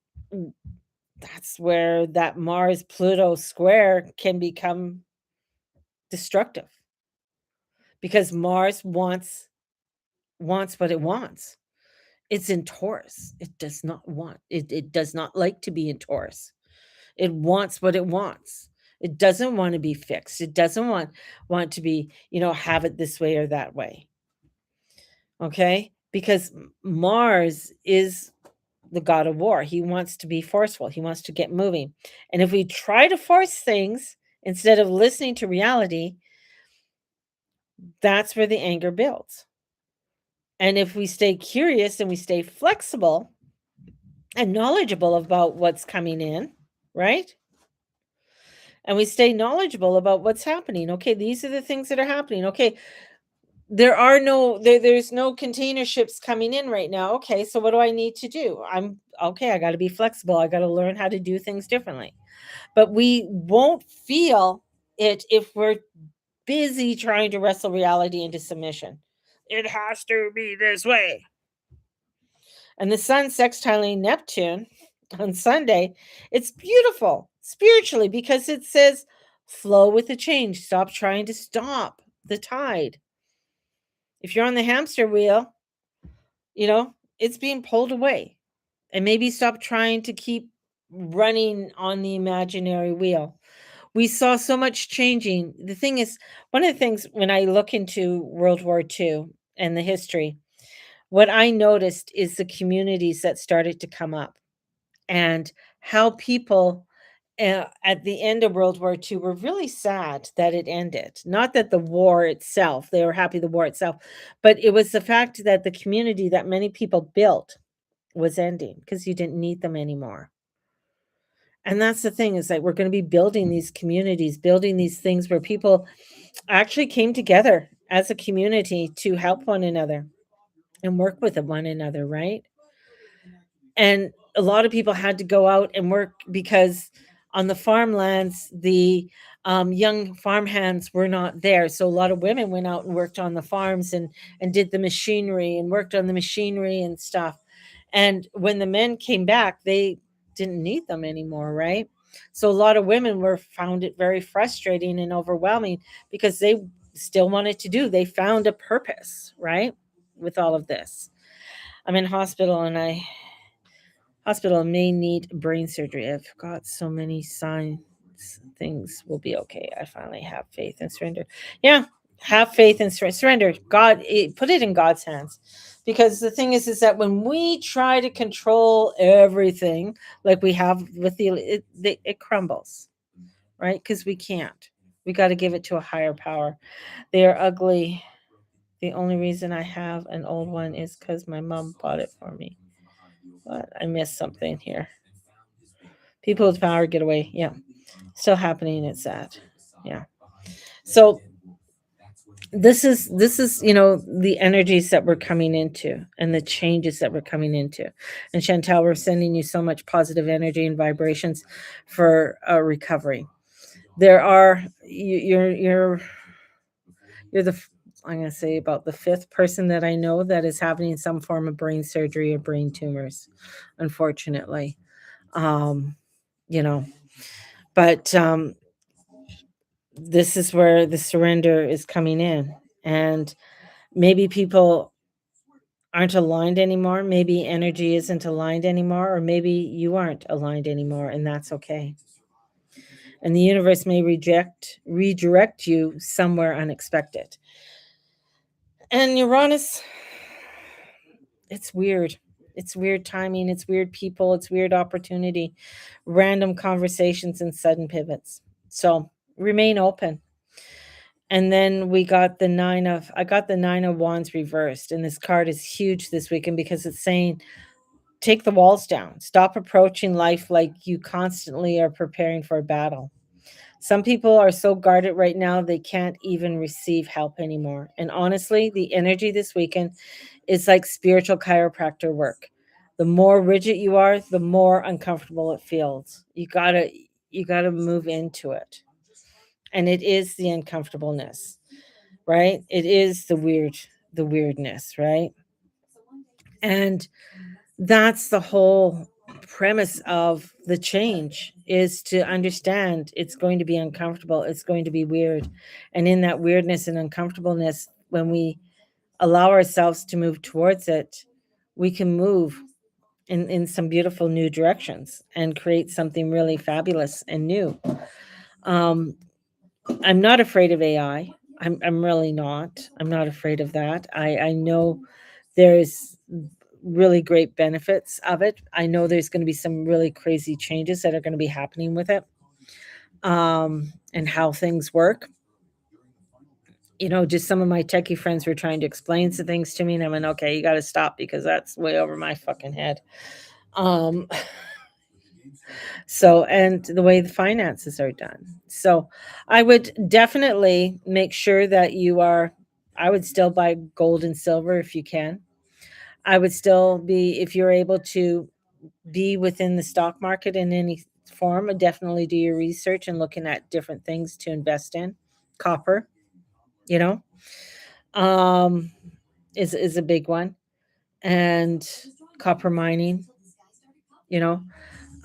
where that Mars Pluto square can become destructive, because Mars wants what it wants. It's in Taurus. It does not like to be in Taurus. It wants what it wants. It doesn't want to be fixed. It doesn't want to be, have it this way or that way. Okay? Because Mars is the god of war. He wants to be forceful. He wants to get moving. And if we try to force things instead of listening to reality, that's where the anger builds. And if we stay curious and we stay flexible and knowledgeable about what's coming in, right? And we stay knowledgeable about what's happening. Okay, these are the things that are happening. Okay, there's no container ships coming in right now. Okay, so what do I need to do? I got to be flexible. I got to learn how to do things differently. But we won't feel it if we're busy trying to wrestle reality into submission. It has to be this way. And the sun sextiling Neptune on Sunday. It's beautiful spiritually because it says flow with the change. Stop trying to stop the tide. If you're on the hamster wheel, it's being pulled away. And maybe stop trying to keep running on the imaginary wheel. We saw so much changing. The thing is, one of the things when I look into World War II and the history, what I noticed is the communities that started to come up and how people at the end of World War II were really sad that it ended. Not that the war itself, they were happy the war itself, but it was the fact that the community that many people built was ending because you didn't need them anymore. And that's the thing is that we're going to be building these communities, building these things where people actually came together as a community to help one another and work with one another, right? And a lot of people had to go out and work because on the farmlands, the young farmhands were not there. So a lot of women went out and worked on the farms and did the machinery and worked on the machinery and stuff. And when the men came back, they didn't need them anymore, right? So a lot of women found it very frustrating and overwhelming because they still wanted to do. They found a purpose, right? With all of this. I'm in hospital and hospital may need brain surgery. I've got so many signs. Things will be okay. I finally have faith and surrender. Yeah, have faith and surrender. God, put it in God's hands. Because the thing is that when we try to control everything, like we have with it crumbles, right? Because we can't. We got to give it to a higher power. They are ugly. The only reason I have an old one is because my mom bought it for me. What? I missed something here. People with power get away. Yeah. Still happening. It's sad. Yeah. So this is the energies that we're coming into and the changes that we're coming into. And Chantal, we're sending you so much positive energy and vibrations for recovery. There are you're the I'm going to say about the fifth person that I know that is having some form of brain surgery or brain tumors, unfortunately. um you know but this is where the surrender is coming in, and maybe people aren't aligned anymore, maybe energy isn't aligned anymore, or maybe you aren't aligned anymore, and that's okay. And the universe may redirect you somewhere unexpected. And Uranus, it's weird. It's weird timing, it's weird people, it's weird opportunity, random conversations and sudden pivots. So remain open. And then I got the 9 of wands reversed, and this card is huge this weekend because it's saying take the walls down. Stop approaching life like you constantly are preparing for a battle. Some people are so guarded right now they can't even receive help anymore. And honestly, the energy this weekend is like spiritual chiropractor work. The more rigid you are, the more uncomfortable it feels. You got to move into it. And it is the uncomfortableness, right? It is the weirdness, right? And that's the whole premise of the change, is to understand it's going to be uncomfortable, it's going to be weird. And in that weirdness and uncomfortableness, when we allow ourselves to move towards it, we can move in some beautiful new directions and create something really fabulous and new. um I'm not afraid of AI. I'm really not. I'm not afraid of that. I know there's really great benefits of it. I know there's going to be some really crazy changes that are going to be happening with it. And how things work. Just some of my techie friends were trying to explain some things to me, and I went, okay, you got to stop because that's way over my fucking head. Um, So, and the way the finances are done. So, I would definitely make sure that I would still buy gold and silver if you can. I would still if you're able to be within the stock market in any form, definitely do your research and looking at different things to invest in. Copper, you know, um, is a big one, and copper mining, you know,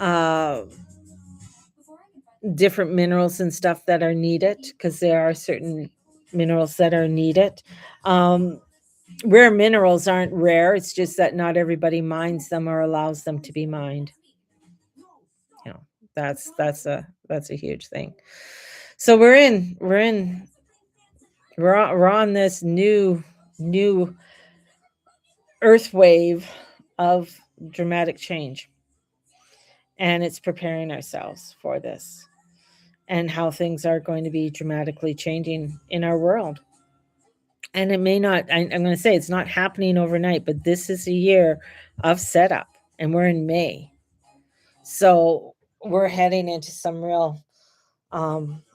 uh, different minerals and stuff that are needed, because there are certain minerals that are needed. Um, Rare minerals aren't rare. It's just that not everybody mines them or allows them to be mined. You know, that's a huge thing. So we're on this new earth wave of dramatic change, and it's preparing ourselves for this and how things are going to be dramatically changing in our world. And it may not, I'm going to say it's not happening overnight, but this is a year of setup, and we're in May. So we're heading into some real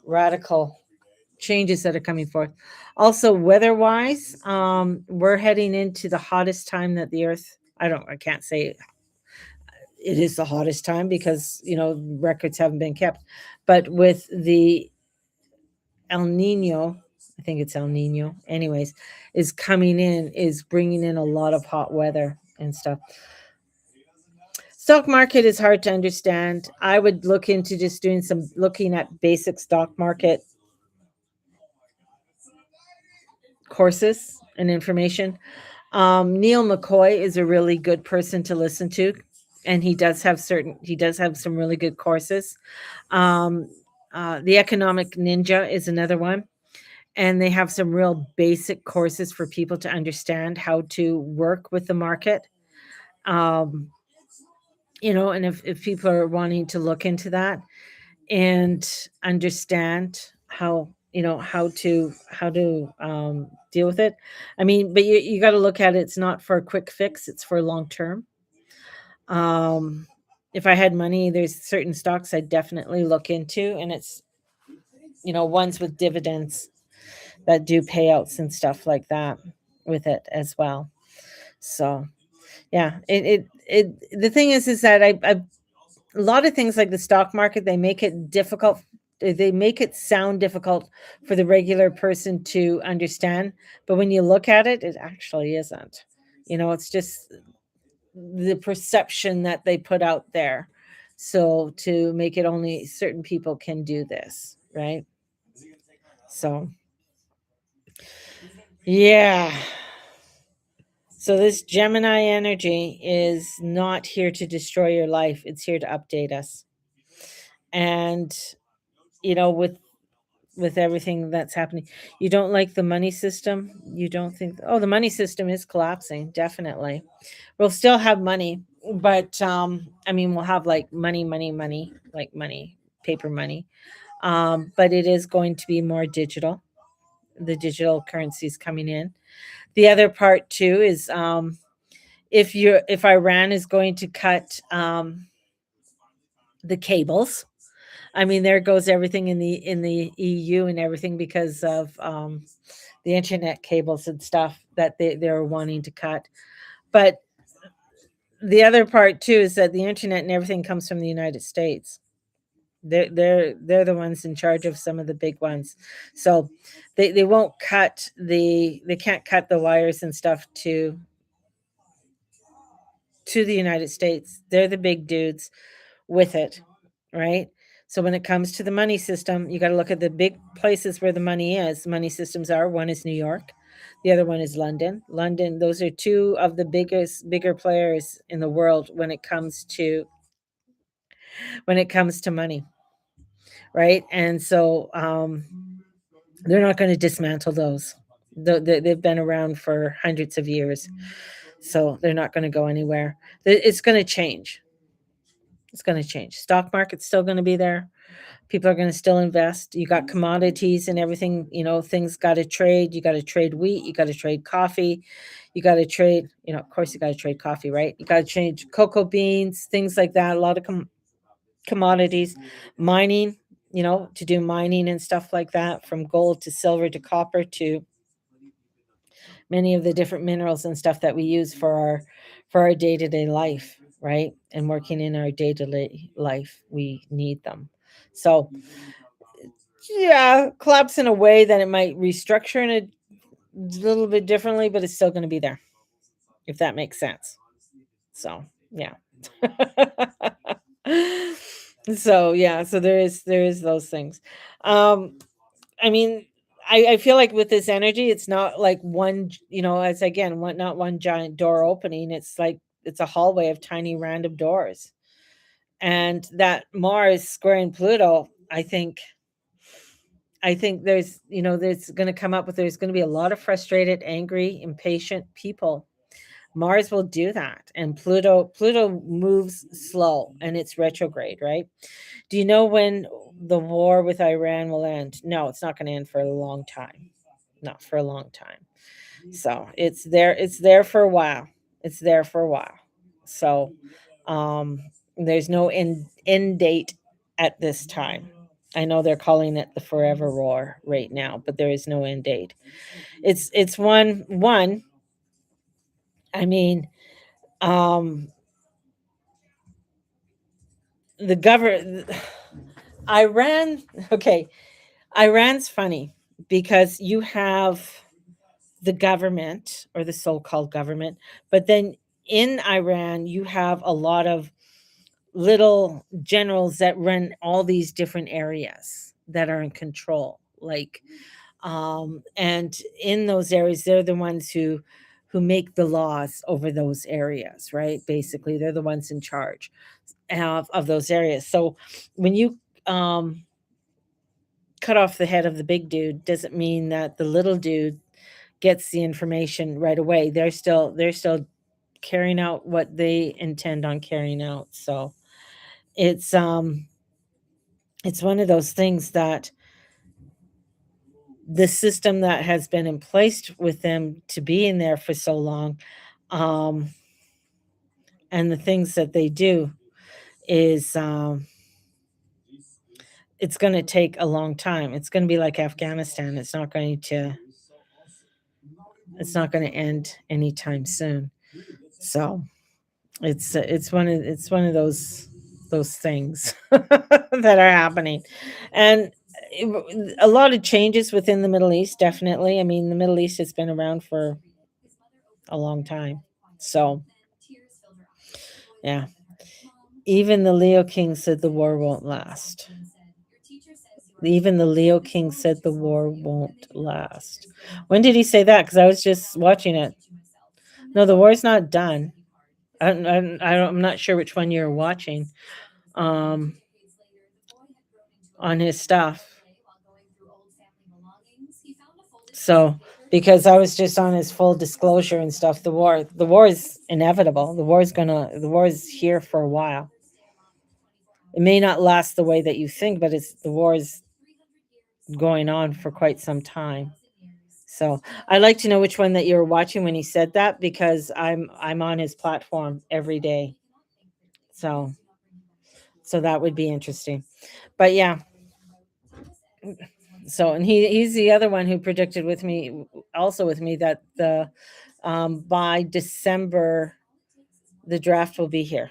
radical changes that are coming forth. Also, weather wise, we're heading into the hottest time that the earth, I can't say it is the hottest time, because, records haven't been kept. But with the El Nino, I think it's El Nino, anyways, is coming in, is bringing in a lot of hot weather and stuff. Stock market is hard to understand. I would look into just looking at basic stock market courses and information. Neil McCoy is a really good person to listen to, and he does have some really good courses. Um, the Economic Ninja is another one, and they have some real basic courses for people to understand how to work with the market. Um, and if people are wanting to look into that and understand how to deal with it. I mean, but you got to look at it. It's not for a quick fix. It's for long term. Um, if I had money, there's certain stocks I definitely look into, and it's ones with dividends that do payouts and stuff like that with it as well. So yeah, the thing is that I a lot of things like the stock market, they make it difficult. They make it sound difficult for the regular person to understand, but when you look at it, it actually isn't. It's just the perception that they put out there, so to make it only certain people can do this, right? So yeah. So this Gemini energy is not here to destroy your life. It's here to update us. And with everything that's happening, you don't like the money system. You don't think, oh, the money system is collapsing. Definitely. We'll still have money, but I mean, we'll have like money, like money, paper money. But it is going to be more digital. The digital currency is coming in. The other part too is if Iran is going to cut the cables, I mean, there goes everything in the EU and everything, because of the internet cables and stuff that they're wanting to cut. But the other part too is that the internet and everything comes from the United States. They're the ones in charge of some of the big ones. So they won't they can't cut the wires and stuff to the United States. They're the big dudes with it, right? So when it comes to the money system, you got to look at the big places where the money is. Money systems are, one is New York, the other one is London. London, those are two of the bigger players in the world when it comes to money, right? And so they're not going to dismantle those. They've been around for hundreds of years, so they're not going to go anywhere. It's going to change. It's going to change. Stock market's still going to be there. People are going to still invest. You got commodities and everything, things got to trade. You got to trade wheat. You got to trade coffee. You got to trade, of course, you got to trade coffee, right? You got to trade cocoa beans, things like that. A lot of commodities, mining, to do mining and stuff like that, from gold to silver to copper to many of the different minerals and stuff that we use for our day-to-day life, right? And working in our day-to-day life, we need them. So yeah, collapse in a way that it might restructure in a little bit differently, but it's still going to be there, if that makes sense. So yeah. So yeah, so there is those things. Um, I mean, I feel like with this energy, it's not like one, as again, not one giant door opening. It's like it's a hallway of tiny random doors. And that Mars squaring Pluto, I think there's going to come up with there's going to be a lot of frustrated, angry, impatient people. Mars will do that, and Pluto moves slow, and it's retrograde, right? Do you know when the war with Iran will end? No, it's not going to end for a long time. Not for a long time. So it's there for a while. It's there for a while. So um there's no end date at this time. I know they're calling it the forever war right now, but there is no end date. It's one. I mean, um the government Iran, okay, Iran's funny because you have the government or the so-called government, but then in Iran you have a lot of little generals that run all these different areas that are in control, like and in those areas they're the ones who make the laws over those areas, right? Basically they're the ones in charge of those areas. So when you um cut off the head of the big dude, doesn't mean that the little dude gets the information right away. They're still carrying out what they intend on carrying out. So it's um it's one of those things that the system that has been in place with them to be in there for so long, um and the things that they do is it's going to take a long time. It's going to be like Afghanistan. It's not going to end anytime soon. So it's one of those things that are happening, and a lot of changes within the Middle East. Definitely, I mean, the Middle East has been around for a long time. So yeah, even the Leo King said the war won't last. Even the Leo King said the war won't last. When did he say that? Because I was just watching it. No, the war's not done. I'm not sure which one you're watching um, on his stuff. So, because I was just on his full disclosure and stuff, the war is inevitable. The war is here for a while. It may not last the way that you think, but the war is going on for quite some time. So I'd like to know which one that you were watching when he said that, because I'm on his platform every day. So that would be interesting. But yeah, so and he's the other one who predicted with me, also with me, that the by December the draft will be here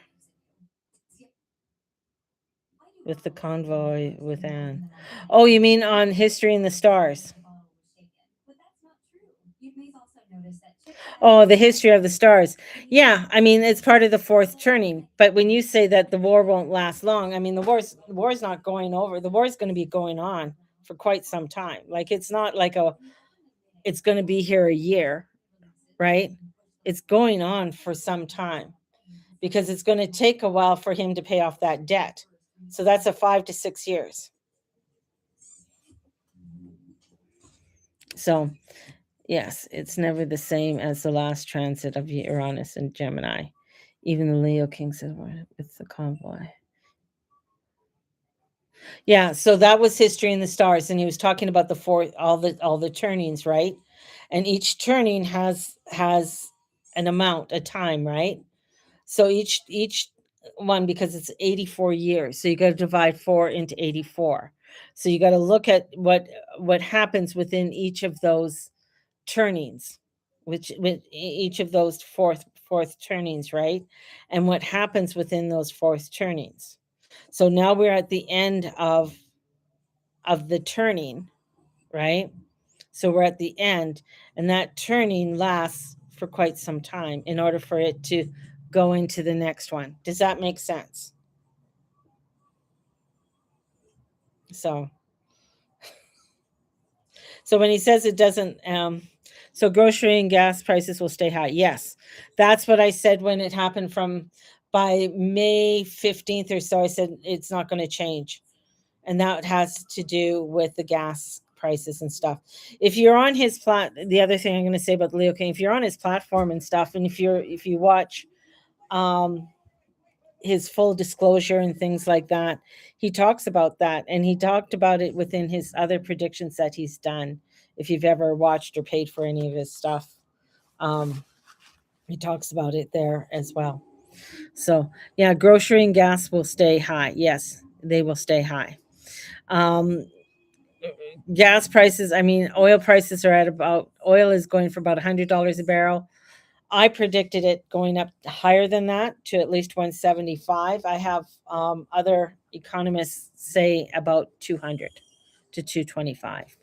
with the convoy with Anne. Oh, you mean on History in the Stars? Oh, the history of the stars. Yeah, I mean it's part of the fourth turning. But when you say that the war won't last long, I mean the war's not going over. The war is going to be going on for quite some time. Like it's not like it's going to be here a year, right? It's going on for some time because it's going to take a while for him to pay off that debt. So that's a 5 to 6 years. So yes, it's never the same as the last transit of Uranus and Gemini. Even the Leo King said, "What? It's the convoy." Yeah, so that was History in the Stars, and he was talking about the four, all the turnings, right? And each turning has an amount, a time, right? So each one, because it's 84 years, so you got to divide 4 into 84. So you got to look at what happens within each of those turnings, which with each of those fourth turnings, right? And what happens within those fourth turnings. So now we're at the end of the turning, right? So we're at the end, and that turning lasts for quite some time in order for it to go into the next one. Does that make sense? So when he says it doesn't, so grocery and gas prices will stay high. Yes, that's what I said when it happened from by May 15th or so. I said it's not going to change. And that has to do with the gas prices and stuff. If you're on his the other thing I'm going to say about Leo King, if you're on his platform and stuff, and if you watch his full disclosure and things like that, he talks about that, and he talked about it within his other predictions that he's done. If you've ever watched or paid for any of his stuff, he talks about it there as well. So yeah, grocery and gas will stay high. Yes, they will stay high. Gas prices, I mean, oil prices are at about, oil is going for about $100 a barrel. I predicted it going up higher than that to at least 175. I have other economists say about 200 to 225.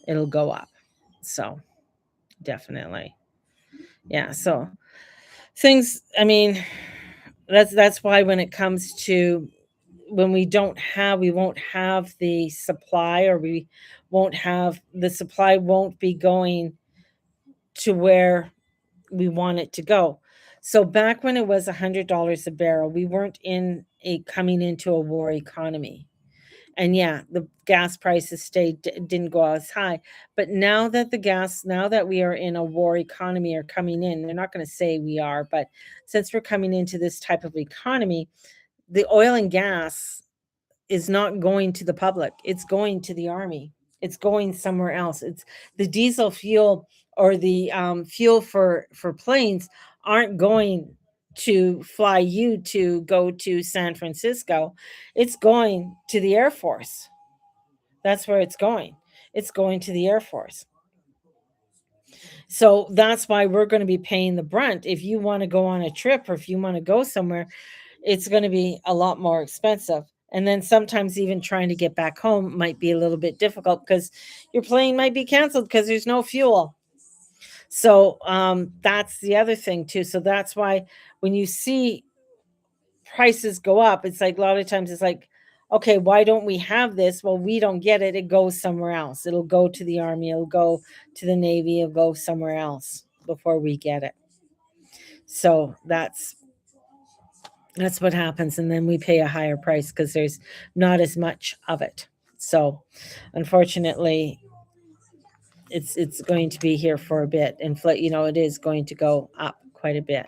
It'll go up. So definitely. Yeah. So things, I mean, that's why when it comes to when we won't have the supply, or we won't have the supply, won't be going to where we want it to go. So back when it was $100 a barrel, we weren't coming into a war economy. And yeah, the gas prices didn't go as high. But now that we are in a war economy, or coming in, they're not going to say we are, but since we're coming into this type of economy, the oil and gas is not going to the public. It's going to the army. It's going somewhere else. It's the diesel fuel, or the fuel for planes aren't going to fly you to go to San Francisco. It's going to the Air Force. That's where it's going. It's going to the Air Force. So that's why we're going to be paying the brunt. If you want to go on a trip, or if you want to go somewhere, it's going to be a lot more expensive. And then sometimes even trying to get back home might be a little bit difficult, because your plane might be canceled because there's no fuel. So that's the other thing too. So that's why when you see prices go up, it's like a lot of times it's like, okay, why don't we have this? Well, we don't get it. It goes somewhere else. It'll go to the army. It'll go to the Navy. It'll go somewhere else before we get it. So that's what happens, and then we pay a higher price because there's not as much of it. So unfortunately, it's going to be here for a bit. It is going to go up quite a bit.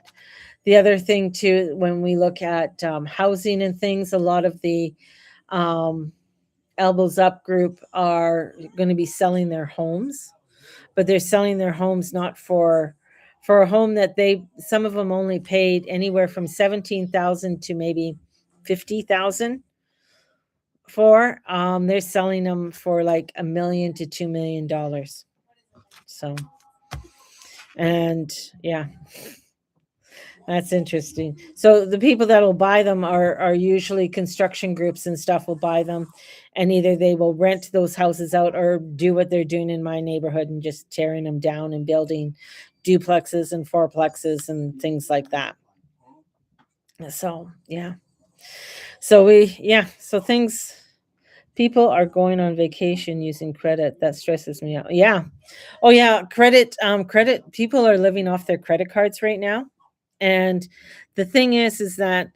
The other thing too, when we look at housing and things, a lot of the Elbows Up group are going to be selling their homes, but they're selling their homes not for a home that some of them only paid anywhere from 17,000 to maybe 50,000 for. They're selling them for like $1 million to $2 million. So, and yeah, that's interesting. So the people that will buy them are usually construction groups and stuff will buy them, and either they will rent those houses out, or do what they're doing in my neighborhood and just tearing them down and building duplexes and fourplexes and things like that. So yeah. So things, people are going on vacation using credit. That stresses me out. Yeah. Oh yeah, credit people are living off their credit cards right now. And the thing is that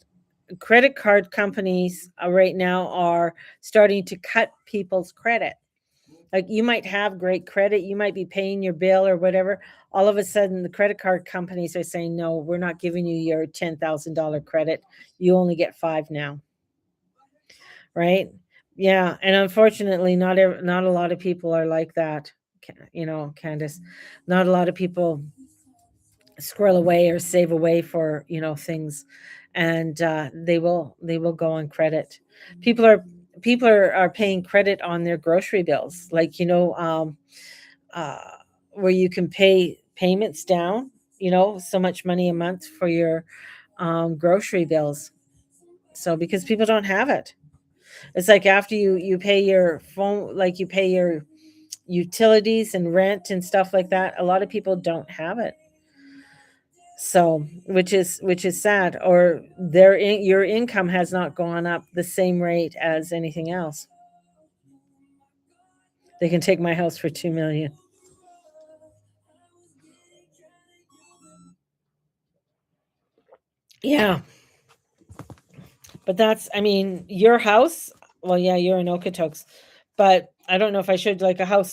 credit card companies right now are starting to cut people's credit. Like, you might have great credit, you might be paying your bill or whatever. All of a sudden, the credit card companies are saying, no, we're not giving you your $10,000 credit. You only get 5 now. Right? Yeah. And unfortunately, not a lot of people are like that. Candace, not a lot of people squirrel away or save away for things, and they will go on credit. People are paying credit on their grocery bills, like uh, where you can pay payments down, so much money a month for your grocery bills. So because people don't have it, it's like after you pay your phone, like you pay your utilities and rent and stuff like that, a lot of people don't have it. So which is sad, or your income has not gone up the same rate as anything else. They can take my house for $2 million. Yeah. But that's, I mean, your house, well, yeah, you're in Okotoks, but I don't know if I should, like a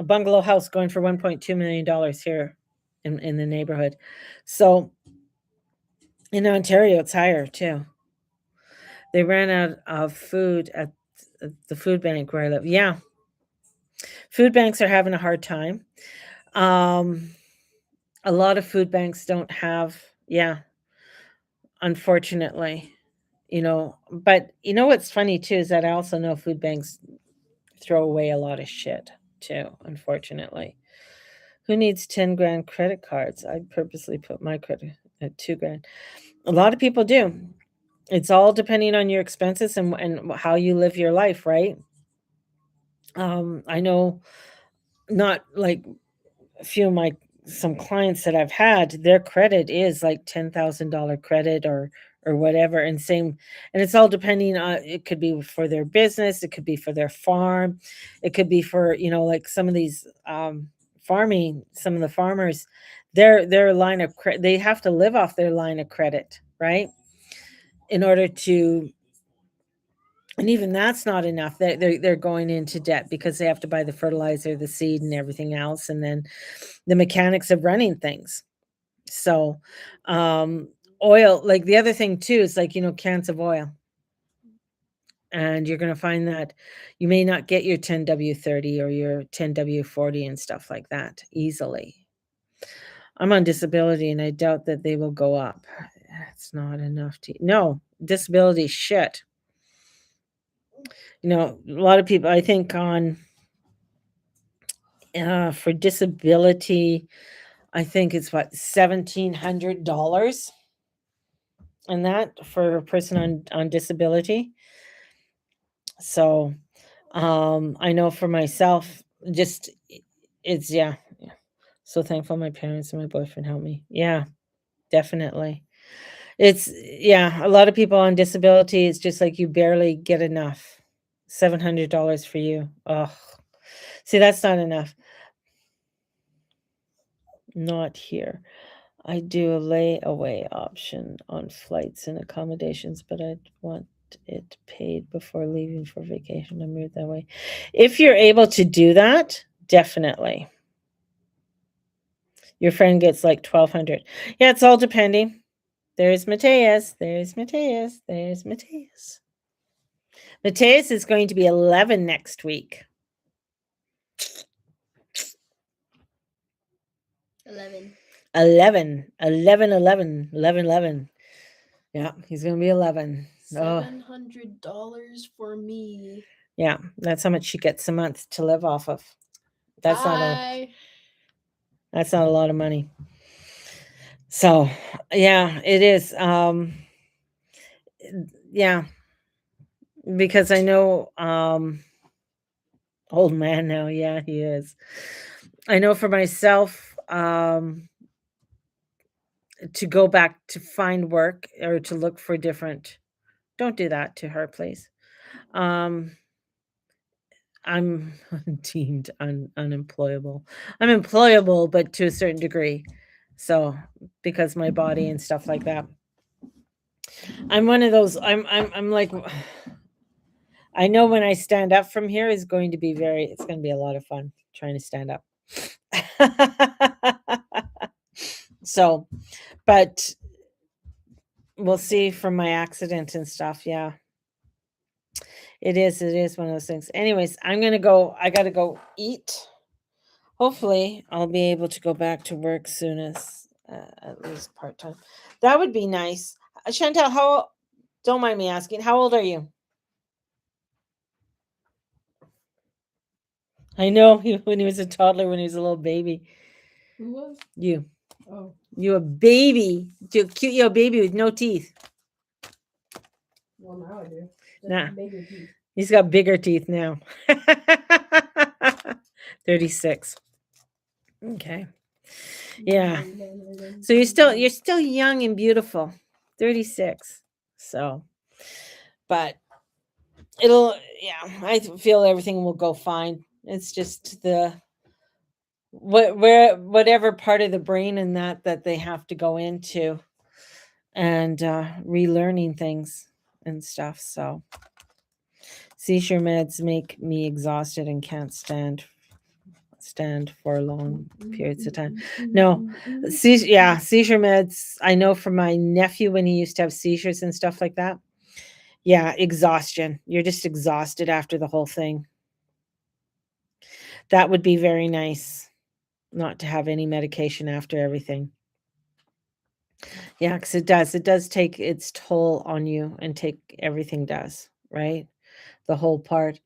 bungalow house going for $1.2 million here in the neighborhood. So in Ontario, it's higher too. They ran out of food at the food bank where I live. Yeah. Food banks are having a hard time. A lot of food banks don't have, yeah, unfortunately, but what's funny too is that I also know food banks throw away a lot of shit too, unfortunately. Who needs 10 grand credit cards? I purposely put my credit at 2 grand. A lot of people do. It's all depending on your expenses and how you live your life, right? I know not like a few of some clients that I've had, their credit is like $10,000 credit or whatever, and it's all depending on, it could be for their business, it could be for their farm, it could be for like some of these farming, some of the farmers, their line of credit, they have to live off their line of credit, right? In order to, and even that's not enough. They're going into debt because they have to buy the fertilizer, the seed, and everything else, and then the mechanics of running things. So, oil, like the other thing too is like cans of oil, and you're going to find that you may not get your 10W30 or your 10W40 and stuff like that easily. I'm on disability, and I doubt that they will go up. It's not enough to no disability shit. A lot of people, I think, on for disability, I think it's what, $1,700, and that for a person on disability. So I know for myself, just it's yeah. So thankful my parents and my boyfriend helped me. Yeah, definitely. It's yeah, a lot of people on disability, it's just like you barely get enough. $700 for you. Oh, see, that's not enough. Not here. I do a layaway option on flights and accommodations, but I'd want it paid before leaving for vacation. I moved that way. If you're able to do that, definitely. Your friend gets like 1,200. Yeah, it's all depending. There's Mateus. There's Mateus. There's Mateus. Mateus is going to be 11 next week. 11. 11. Yeah, he's going to be 11. Oh, $700 for me. yeah, that's how much she gets a month to live off of. That's not a lot of money. So, yeah, it is. Yeah, because I know old man now. Yeah, he is. I know for myself, to go back to find work or to look for different, don't do that to her, please. I'm deemed unemployable. I'm employable, but to a certain degree. So because my body and stuff like that. I'm one of those, I'm like, I know when I stand up from here is going to be it's going to be a lot of fun trying to stand up. So, but we'll see from my accident and stuff. Yeah. It is one of those things. Anyways, I got to go eat. Hopefully I'll be able to go back to work soon as at least part-time. That would be nice. Chantal, don't mind me asking, how old are you? I know when he was a toddler, when he was a little baby. Who was? You. Oh. You a baby. You're cute, you're a baby with no teeth. Well, now I do. Nah. Bigger teeth. He's got bigger teeth now. 36. Okay. Yeah. So you're still young and beautiful. 36. So, but I feel everything will go fine. It's just whatever part of the brain and that they have to go into and relearning things and stuff. So seizure meds make me exhausted and can't stand for long periods of time. No, seizure meds. I know from my nephew when he used to have seizures and stuff like that. Yeah, exhaustion. You're just exhausted after the whole thing. That would be very nice not to have any medication after everything. Yeah, because it does take its toll on you, and everything does, right? The whole part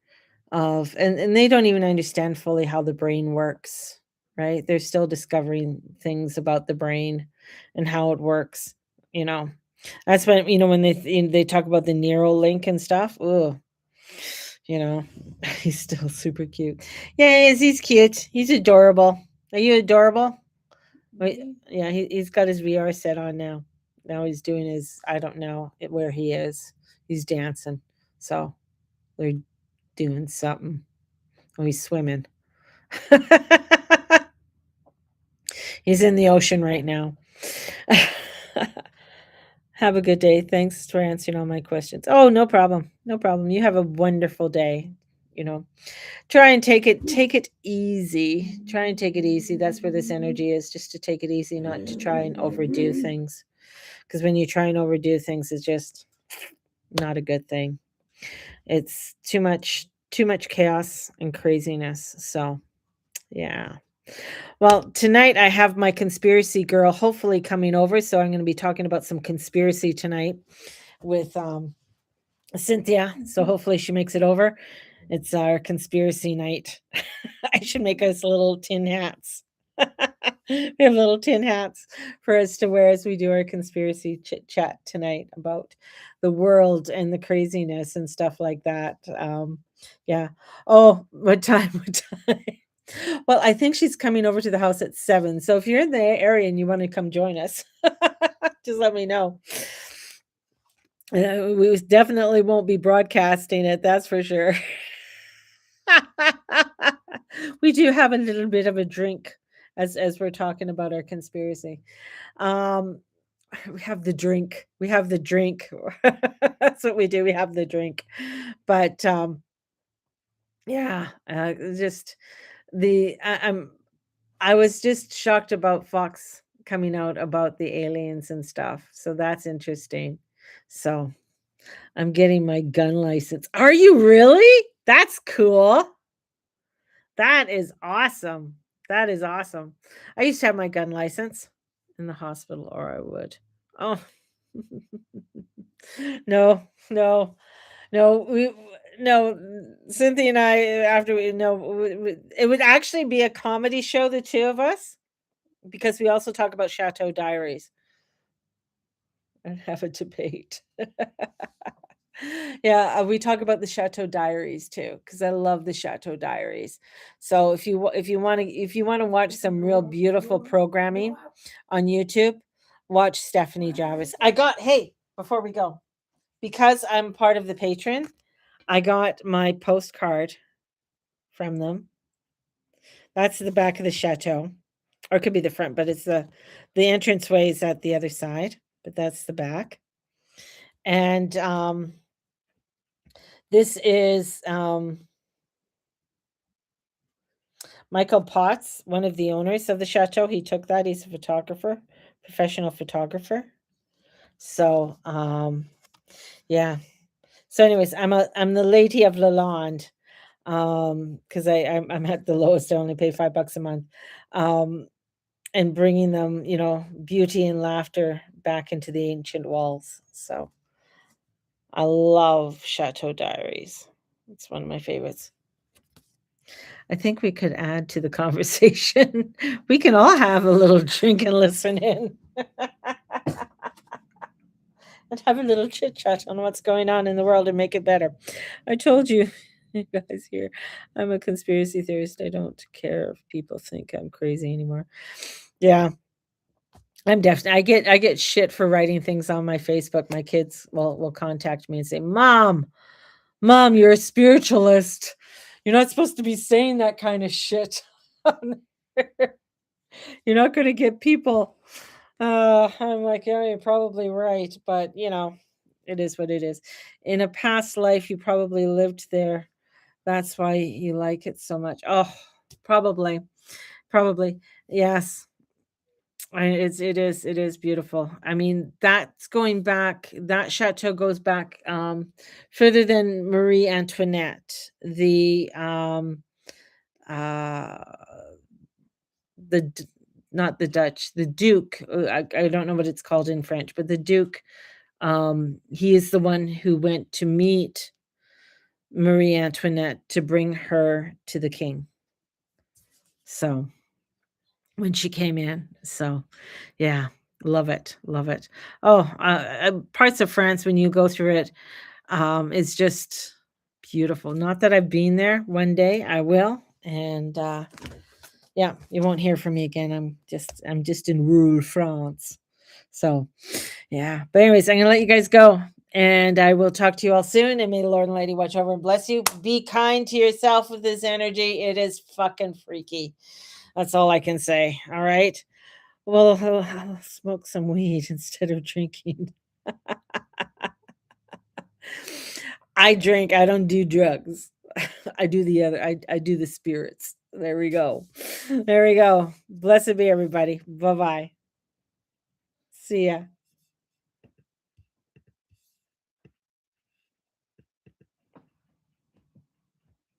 of, and they don't even understand fully how the brain works, right? They're still discovering things about the brain and how it works, you know. That's when, when they talk about the neural link and stuff. Oh, he's still super cute. Yeah, he is. He's cute. He's adorable. Are you adorable? Wait, yeah, he's got his VR set on now. Now he's doing I don't know where he is. He's dancing. So they're doing something. Oh, he's swimming. He's in the ocean right now. Have a good day. Thanks for answering all my questions. Oh, no problem. No problem. You have a wonderful day. Try and take it easy. Try and take it easy. That's where this energy is, just to take it easy, not to try and overdo things. Because when you try and overdo things, it's just not a good thing. It's too much chaos and craziness. So, yeah. Well, tonight I have my conspiracy girl hopefully coming over. So I'm going to be talking about some conspiracy tonight with Cynthia. So hopefully she makes it over. It's our conspiracy night. I should make us little tin hats. We have little tin hats for us to wear as we do our conspiracy chit chat tonight about the world and the craziness and stuff like that. Yeah. Oh, what time? What time? Well, I think she's coming over to the house at 7. So if you're in the area and you want to come join us, just let me know. We definitely won't be broadcasting it, that's for sure. We do have a little bit of a drink as we're talking about our conspiracy. We have the drink. That's what we do. We have the drink. But yeah, just I was just shocked about Fox coming out about the aliens and stuff. So that's interesting. So I'm getting my gun license. Are you really? That's cool. That is awesome. That is awesome. I used to have my gun license in the hospital, or I would. Oh, no, no, no. No, Cynthia and I, after it would actually be a comedy show, the two of us, because we also talk about Chateau Diaries and have a debate. Yeah, we talk about the Chateau Diaries too, because I love the Chateau Diaries. So if you want to watch some real beautiful programming on YouTube, watch Stephanie Jarvis. Hey, before we go, because I'm part of the patron, I got my postcard from them. That's the back of the chateau, or it could be the front, but it's the entranceway is at the other side, but that's the back. And this is Michael Potts, one of the owners of the chateau. He took that. He's a photographer, professional photographer. So yeah. So anyways, I'm the lady of Lalonde, because I'm at the lowest. I only pay $5 a month, and bringing them, beauty and laughter back into the ancient walls. So I love Chateau Diaries. It's one of my favorites. I think we could add to the conversation. We can all have a little drink and listen in. And have a little chit chat on what's going on in the world and make it better. I told you, you guys here, I'm a conspiracy theorist. I don't care if people think I'm crazy anymore. Yeah. I'm definitely I get shit for writing things on my Facebook. My kids will contact me and say, "Mom, Mom, you're a spiritualist. You're not supposed to be saying that kind of shit. You're not going to get people. I'm like, yeah, you're probably right. But, it is what it is. In a past life, you probably lived there. That's why you like it so much. Oh, probably. Probably. Yes. It is beautiful. I mean, that's going back, that chateau goes back further than Marie Antoinette. Uh the D- not the Dutch, the Duke. I don't know what it's called in French, but the Duke, he is the one who went to meet Marie Antoinette to bring her to the king. So when she came in. So, yeah, love it, love it. Oh, parts of France when you go through it, it's just beautiful. Not that I've been there. One day I will, and yeah, you won't hear from me again. I'm just in rural France. So, yeah. But anyways, I'm gonna let you guys go. And I will talk to you all soon. And may the Lord and Lady watch over and bless you. Be kind to yourself with this energy. It is fucking freaky. That's all I can say. All right. Well, I'll smoke some weed instead of drinking. I drink. I don't do drugs. I do the other. I do the spirits. There we go. There we go. Blessed be everybody. Bye bye. See ya.